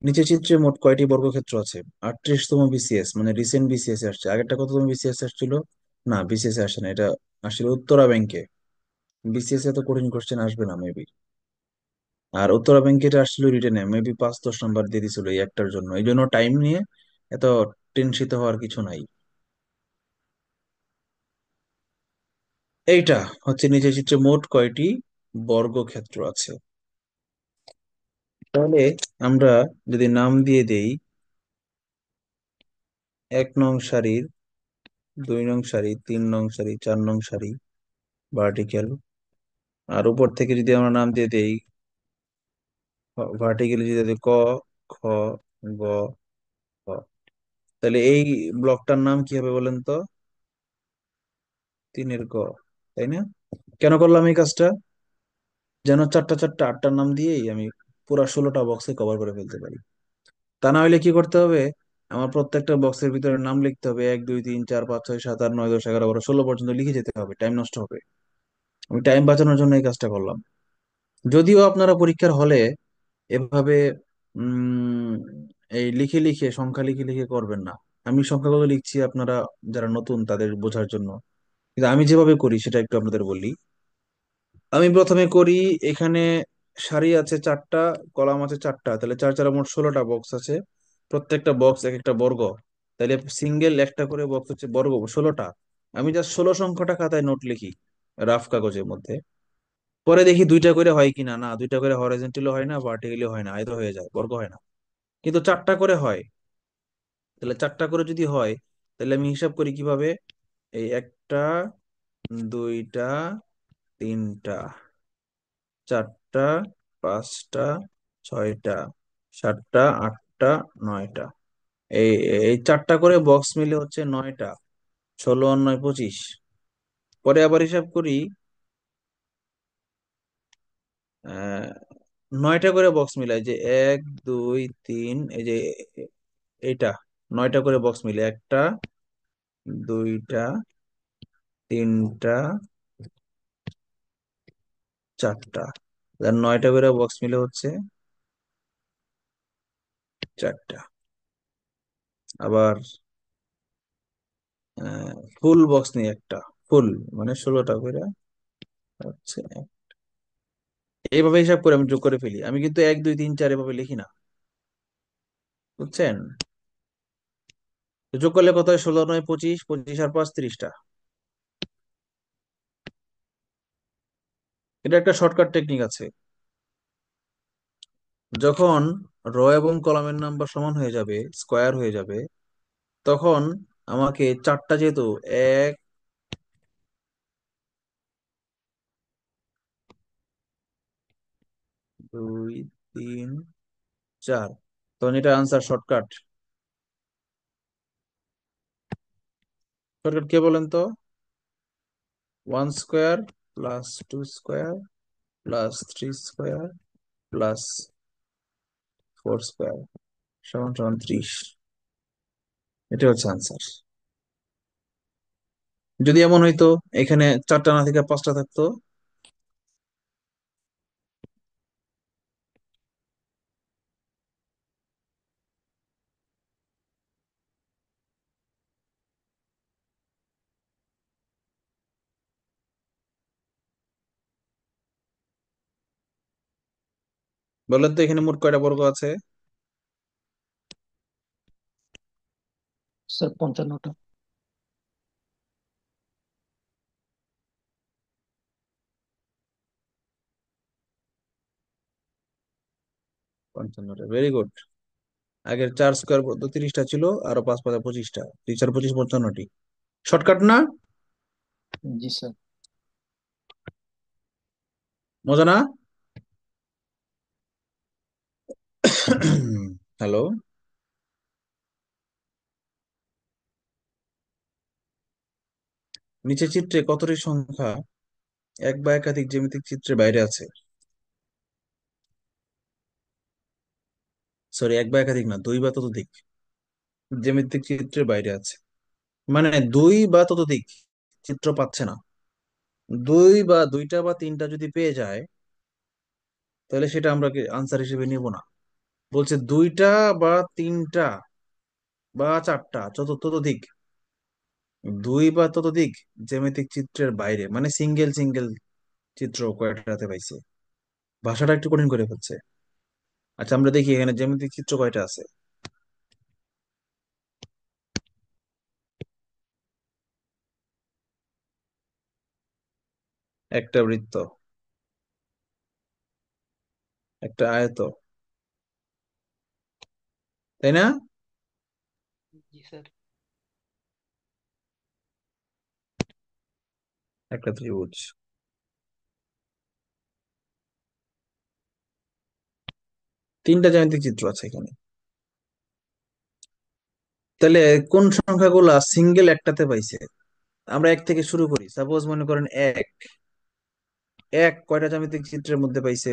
নিচে চিত্রে মোট কয়টি বর্গক্ষেত্র আছে? 38তম বিসিএস, মানে রিসেন্ট বিসিএস আসছে। আগেরটা কততম বিসিএস আসছিল? না, বিসিএস আসে না, এটা আসলে উত্তরা ব্যাংকে। বিসিএস এ তো কঠিন কোশ্চেন আসবে না মেবি। আর উত্তরা ব্যাংকে এটা আসছিল রিটেনে, মেবি 5-10 নাম্বার দিয়ে দিছিল এই একটার জন্য, এই জন্য টাইম নিয়ে এত টেনশিত হওয়ার কিছু নাই। এইটা হচ্ছে নিচে চিত্রে মোট কয়টি বর্গক্ষেত্র আছে। তাহলে আমরা যদি নাম দিয়ে দেই, 1 নং সারির, 2 নং সারি, 3 নং সারি, 4 নং সারি ভার্টিক্যাল, আর উপর থেকে যদি আমরা নাম দিয়ে দেই ভার্টিক্যালি, যদি দিই ক, খ, গ, ঘ, তাহলে এই ব্লকটার নাম কি হবে বলেন তো? 3-এর গ, তাই না? কেন করলাম এই কাজটা? যেন চারটা চারটা আটটার নাম দিয়েই আমি পুরা 16টা বক্সে কভার করে ফেলতে পারি। তা না হলে কি করতে হবে, আমার প্রত্যেকটা বক্সের ভিতরে নাম লিখতে হবে, 1 2 3 4 5 6 7 8 9 10 11 12 16 পর্যন্ত লিখে যেতে হবে, টাইম নষ্ট হবে। আমি টাইম বাঁচানোর জন্য এই কাজটা করলাম। যদিও আপনারা পরীক্ষার হলে এভাবে উম এই লিখে লিখে, সংখ্যা লিখে লিখে করবেন না। আমি সংখ্যাগুলো লিখছি আপনারা যারা নতুন তাদের বোঝার জন্য, কিন্তু আমি যেভাবে করি সেটা একটু আপনাদের বলি। আমি প্রথমে করি, এখানে সারি আছে 4টা, কলাম আছে 4টা, তাহলে 4 4 মোট 16টা বক্স আছে। প্রত্যেকটা বক্স এক একটা বর্গ, তাহলে সিঙ্গেল একটা করে বক্স হচ্ছে বর্গ 16টা। আমি জাস্ট 16 সংখ্যাটা খাতায় নোট লিখি, রাফ কাগজের মধ্যে। পরে দেখি দুইটা করে হয় কিনা, না দুইটা করে হরাইজন্টালি হয় না, ভার্টিক্যালি হয় না, আয়ত হয়ে যায়, বর্গ হয় না। কিন্তু 4টা করে হয়, তাহলে 4টা করে যদি হয়, তাহলে আমি হিসাব করি কিভাবে, এই একটা, দুইটা, তিনটা, চারটা, পাঁচটা, ছয়টা, সাতটা, আটটা, নয়টা, এই এই 4টা করে বক্স মিলে হচ্ছে 9টা। 16 আর 9 25। পরে আবার হিসাব করি, নয়টা করে বক্স মিলাই, যে 1 2 3, এই যে এইটা 9টা করে বক্স মিলে, একটা, দুইটা, তিনটা, চারটা। 9টা করে বক্স মিলে হচ্ছে চারটা। আবার ফুল বক্স নিয়ে একটা, ফুল মানে 16টা করে হচ্ছে। এইভাবে হিসাব করে আমি যোগ করে ফেলি, আমি কিন্তু 1 2 3 4 এভাবে লিখি না, বুঝছেন? তো যোগ করলে কত হয়? 16 9 25, 25 আর 5 30টা। এটা একটা শর্টকাট টেকনিক আছে। যখন র এবং কলামের নাম্বার সমান হয়ে যাবে, স্কোয়ার হয়ে যাবে, তখন আমাকে চারটা, যেহেতু 1 2 3 4, তখন এটা আনসার শর্টকাট। শর্টকাট কে বলেন তো? 1 square plus 2 square plus 3 square plus 4 square সমান সমান 30। এটা হচ্ছে আনসার। যদি এমন হইতো এখানে চারটা না থেকে পাঁচটা থাকতো, বলেন তো এখানে মোট কয়টা বর্গ আছে? স্যার 55টা। 55টা, ভেরি গুড। আগের 4 স্কোয়ার 30টা ছিল, আরো 5 5 25টা, 2 4 25 55টি। শর্টকাট না? জি স্যার। মজা না? হ্যালো, নিচে চিত্রে কতটি সংখ্যা এক বা একাধিক জ্যামিতিক চিত্রের বাইরে আছে? সরি, এক বা একাধিক না, 2 বা ততোধিক জ্যামিতিক চিত্রের বাইরে আছে। মানে 2 বা ততোধিক চিত্র পাচ্ছে না। 2 বা 2টা বা 3টা যদি পেয়ে যায়, তাহলে সেটা আমরা আনসার হিসেবে নিব না। বলছে 2টা বা 3টা বা 4টা ততোধিক, 2 বা ততোধিক জ্যামিতিক চিত্রের বাইরে, মানে সিঙ্গেল সিঙ্গেল চিত্র কয়টাতে পাইছে। ভাষাটা একটু কঠিন করে ফেলছে। আচ্ছা, আমরা দেখি এখানে জ্যামিতিক চিত্র কয়টা আছে। একটা বৃত্ত, একটা আয়ত, তাই না? জি স্যার। একটা ত্রিভুজ। তিনটা জ্যামিতিক চিত্র আছে এখানে। তাহলে কোন সংখ্যাগুলা সিঙ্গেল একটাতে পাইছে? আমরা এক থেকে শুরু করি। সাপোজ মনে করেন এক এক কয়টা জ্যামিতিক চিত্রের মধ্যে পাইছে?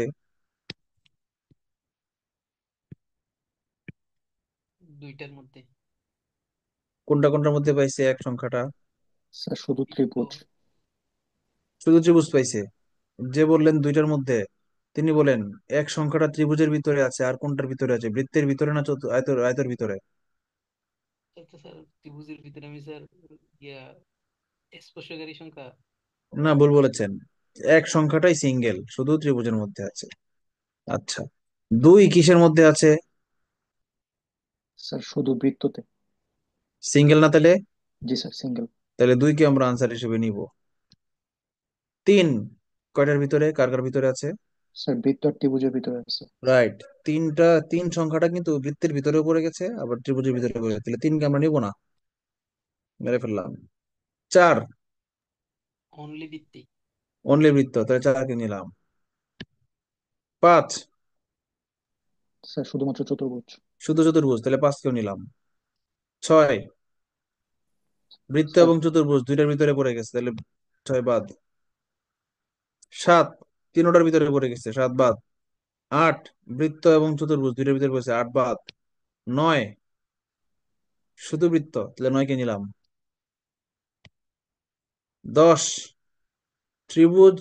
দুইটার মধ্যে। কোনটা কোনটার মধ্যে পাইছে এক সংখ্যাটা? স্যার শুধু বৃত্ত। ত্রিভুজ। শুধু ত্রিভুজ পাইছে। যে বললেন দুইটার মধ্যে, তিনি বলেন এক সংখ্যাটা ত্রিভুজের ভিতরে আছে, আর কোনটার ভিতরে আছে? বৃত্তের ভিতরে না আয়তর আয়তর ভিতরে? আচ্ছা স্যার, ত্রিভুজের ভিতরে আমি স্যার ইয়া স্পর্শকারী সংখ্যা। না, ভুল বলেছেন। এক সংখ্যাটাই সিঙ্গেল, শুধু ত্রিভুজের মধ্যে আছে। আচ্ছা, দুই কিসের মধ্যে আছে? স্যার শুধু বৃত্ততে। সিঙ্গেল না তাহলে? জি স্যার সিঙ্গেল। তাহলে দুইকে আমরা আনসার হিসেবে নিব। তিন কয়টার ভিতরে, কার কার ভিতরে আছে? স্যার বৃত্ত আর ত্রিভুজের ভিতরে আছে। রাইট। তিন সংখ্যাটা কিন্তু বৃত্তের ভিতরে পড়ে গেছে, আবার ত্রিভুজের ভিতরে পড়ে গেছে, তাহলে তিনকে আমরা নিব না, মেরে ফেললাম। চার অনলি ভিত্তি। অনলি বৃত্ত, তাহলে চারকে নিলাম। পাঁচ স্যার শুধুমাত্র চতুর্ভুজ। শুধু চতুর্ভুজ, তাহলে পাঁচকেও নিলাম। ছয় বৃত্ত স্যার এবং চতুর্ভুজ দুইটার ভিতরে পড়ে গেছে, তাহলে ছয় বাদ। সাত তিনোটার ভিতরে পড়ে গেছে, সাত বাদ। আট, বৃত্ত এবং চতুর্ভুজ দুইটার ভিতরে পড়েছে, আট বাদ। নয়, শুধু বৃত্ত, তাহলে নয়কে নিলাম। 10, ত্রিভুজ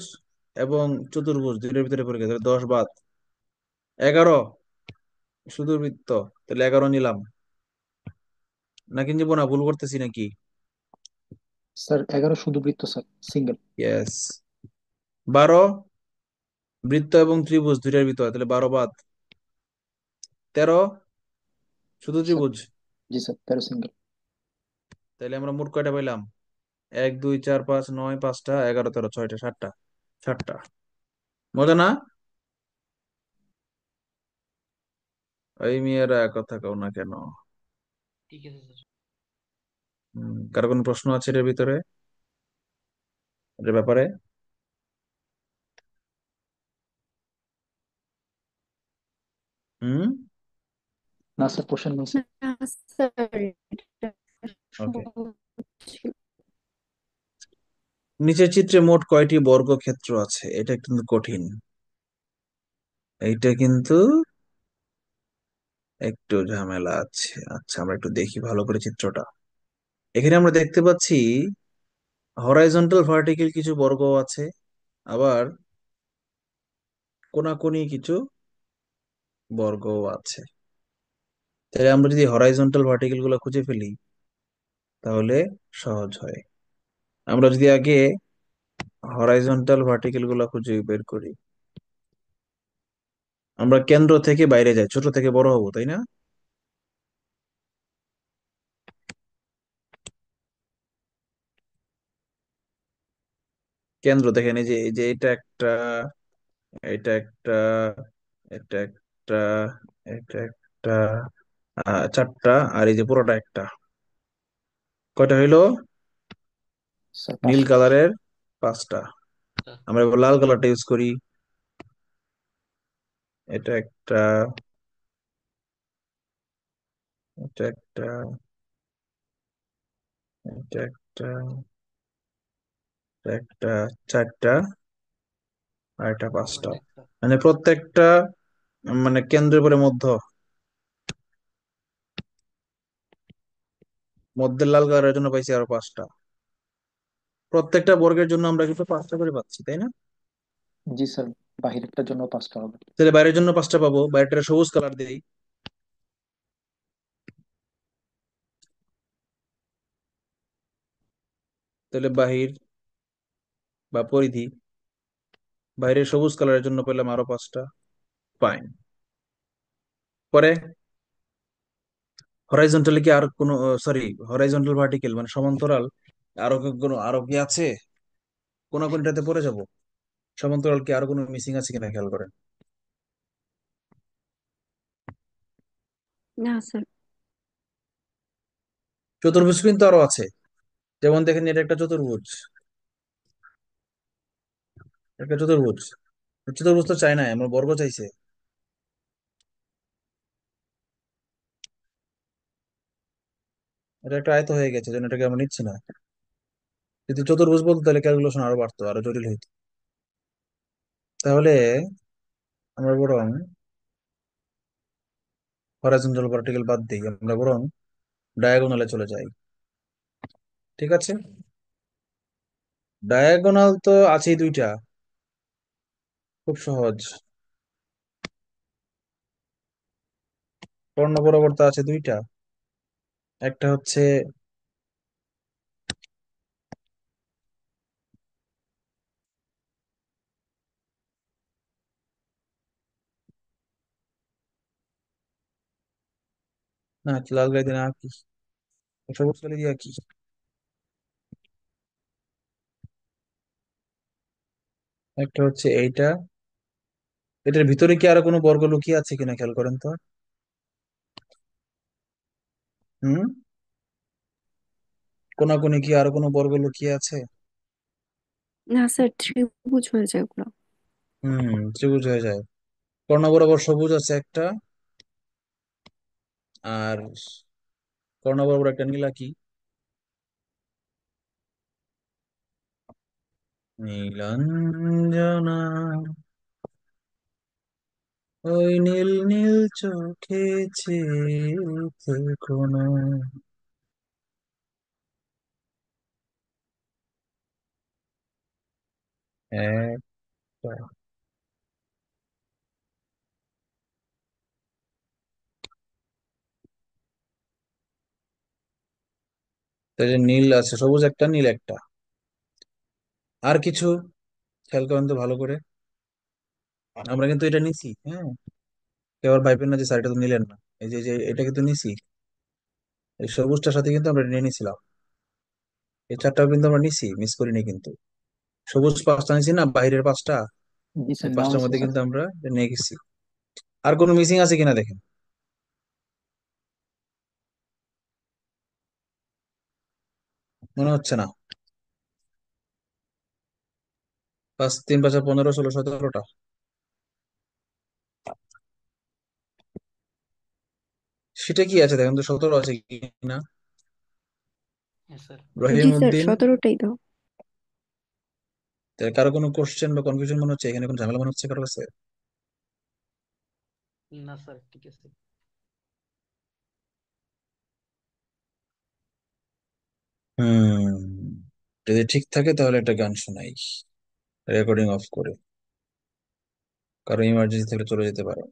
এবং চতুর্ভুজ দুইটার ভিতরে পড়ে গেছে, 10 বাদ। 11, শুধু বৃত্ত, তাহলে 11 নিলাম। নাকি নিবো না, ভুল করতেছি নাকি? স্যার 11 শুধু বৃত্ত স্যার, সিঙ্গেল। ইয়েস। 12, বৃত্ত এবং ত্রিভুজ দুইটার ভিতরে, তাহলে 12 বাদ। 13, শুধু স্যার ত্রিভুজ, জি স্যার, 13 সিঙ্গেল। তাহলে আমরা মোট কয়টা পাইলাম? 1, 2, 4, 5, 9, 5টা, 11, 13, 6টা, 7টা। 7টা। মজা না? এই মেয়েরা কথা কও না কেন? ঠিক আছে স্যার। কারো কোনো প্রশ্ন আছে এর ভিতরে, এর ব্যাপারে? হুম। না স্যার, কোশ্চেন নেই স্যার। না স্যার, এটা ওকে। সহজ ছিল। নিচের চিত্রে মোট কয়টি বর্গক্ষেত্র আছে? এটা কিন্তু কঠিন, এইটা কিন্তু একটু ঝামেলা আছে। আচ্ছা, আমরা একটু দেখি ভালো করে চিত্রটা। এখানে আমরা দেখতে পাচ্ছি হরাইজন্টাল ভার্টিক্যাল কিছু বর্গ আছে, আবার কোনাকুনি কিছু বর্গ আছে। তাহলে আমরা যদি হরাইজন্টাল ভার্টিক্যাল গুলো খুঁজে ফেলি তাহলে সহজ হয়। আমরা যদি আগে হরাইজন্টাল ভার্টিক্যাল গুলো খুঁজে বের করি, আমরা কেন্দ্র থেকে বাইরে যাই, ছোট থেকে বড় হব, তাই না? কেন্দ্র দেখেন, এই যে এটা একটা, এটা একটা, এটা একটা, এটা একটা, চারটা, আর এই যে পুরোটা একটা। কয়টা হইলো? স্যার নীল 5টা। কালারের 5টা। আমরা এবার লাল কালারটা ইউজ করি। এটা একটা, এটা একটা, এটা একটা, এটা একটা, চারটা, আর এটা 5টা। আমার একটা। মানে প্রত্যেকটা, মানে কেন্দ্রের পরে মধ্য, মধ্যের লাল কালারের জন্য পাইছি আরো 5টা। প্রত্যেকটা বর্গের জন্য আমরা কিন্তু 5টা করে পাচ্ছি, তাই না? জি স্যার, বাহিরেরটার জন্য 5টা হবে। তাহলে বাইরের জন্য 5টা পাবো, বাইরেটা সবুজ কালার দিই। তাহলে বাহির বা পরিধি, বাইরের সবুজ কালারের জন্য পেলাম আরো 5টা। ফাইন। পরে হরাইজন্টালি কি আর কোনো, সরি, হরাইজন্টাল ভার্টিক্যাল মানে সমান্তরাল, আরো কি আছে? কোনটাতে পড়ে যাব? সমান্তরাল কি আরো কোনো মিসিং আছে কিনা খেয়াল করেন। না স্যার। চতুর্ভুজ কিন্তু আরো আছে, যেমন দেখেন এটা একটা চতুর্ভুজ, একটা চতুর্ভুজ। চতুর্ভুজ তো চাই না, আমরা বর্গ চাইছে। এটা একটা আয়ত হয়ে গেছে, যেন এটাকে আমরা নিচ্ছি না। যদি চতুর্ভুজ বলতো তাহলে ক্যালকুলেশন আরো বাড়তো, আরো জটিল হইতো। তাহলে আমরা বরং হরাইজন্টাল ভার্টিক্যাল বাদ দিই, আমরা বরং ডায়াগোনালে চলে যাই। ঠিক আছে, ডায়াগোনাল তো আছেই দুইটা, খুব সহজ। কর্ণ বরাবর তো আছে দুইটা, একটা হচ্ছে, না লাল গাই দিন আঁকি, সবুজ কালি দিয়ে আঁকি। একটা হচ্ছে এইটা, এটার ভিতরে কি আরো কোনো বর্গ লুকিয়ে আছে কিনা খেয়াল করেন তো। হুম, কোনাকুনি কি আরো কোনো বর্গ লুকিয়ে আছে? না স্যার, ত্রিভুজ হয়ে যায় ওগুলো। ত্রিভুজ হয়ে যায়। কর্ণ বরাবর সবুজ আছে একটা, আর কর্ণ বরাবর একটা নীলা কি, নীলাঞ্জনা। ওই নীল নীল চোখে চেয়ে থেকো না। একটা। তাই যে নীল আছে, সবুজ একটা, নীল একটা। আর কিছু খেয়াল করেন তো ভালো করে। আমরা কিন্তু এটা নিছি, হ্যাঁ। এবার ভাইবেন না যে স্যার এটা তো নিলেন না। এই যে এটা কিন্তু নিছি, এই সবুজটার সাথে কিন্তু আমরা এটা নিয়ে নিছিলাম। এই চারটাও কিন্তু আমরা নিছি, মিস করিনি কিন্তু। সবুজ পাঁচটা নিছি না, বাইরের পাঁচটা। জি এই স্যার, নেওয়া পাঁচটার হয়েছে মধ্যে স্যার। কিন্তু আমরা এটা নিয়ে গেছি। আর কোনো মিসিং আছে কিনা দেখেন। মনে হচ্ছে না। পাঁচ তিন পাঁচা 15, 16, 17টা। সেটা কি আছে দেখেন তো, 17 আছে কিনা। হ্যাঁ স্যার। রহিম জি স্যার, উদ্দিন। 17টাই দাও। তাহলে কারো কোনো কোশ্চেন বা কনফিউশন মনে হচ্ছে এখানে, কোনো ঝামেলা মনে হচ্ছে কারো কাছে? না স্যার, ঠিক আছে। যদি ঠিক থাকে তাহলে একটা গান শোনাই, রেকর্ডিং অফ করে। কারো ইমার্জেন্সি থাকলে চলে যেতে পারো।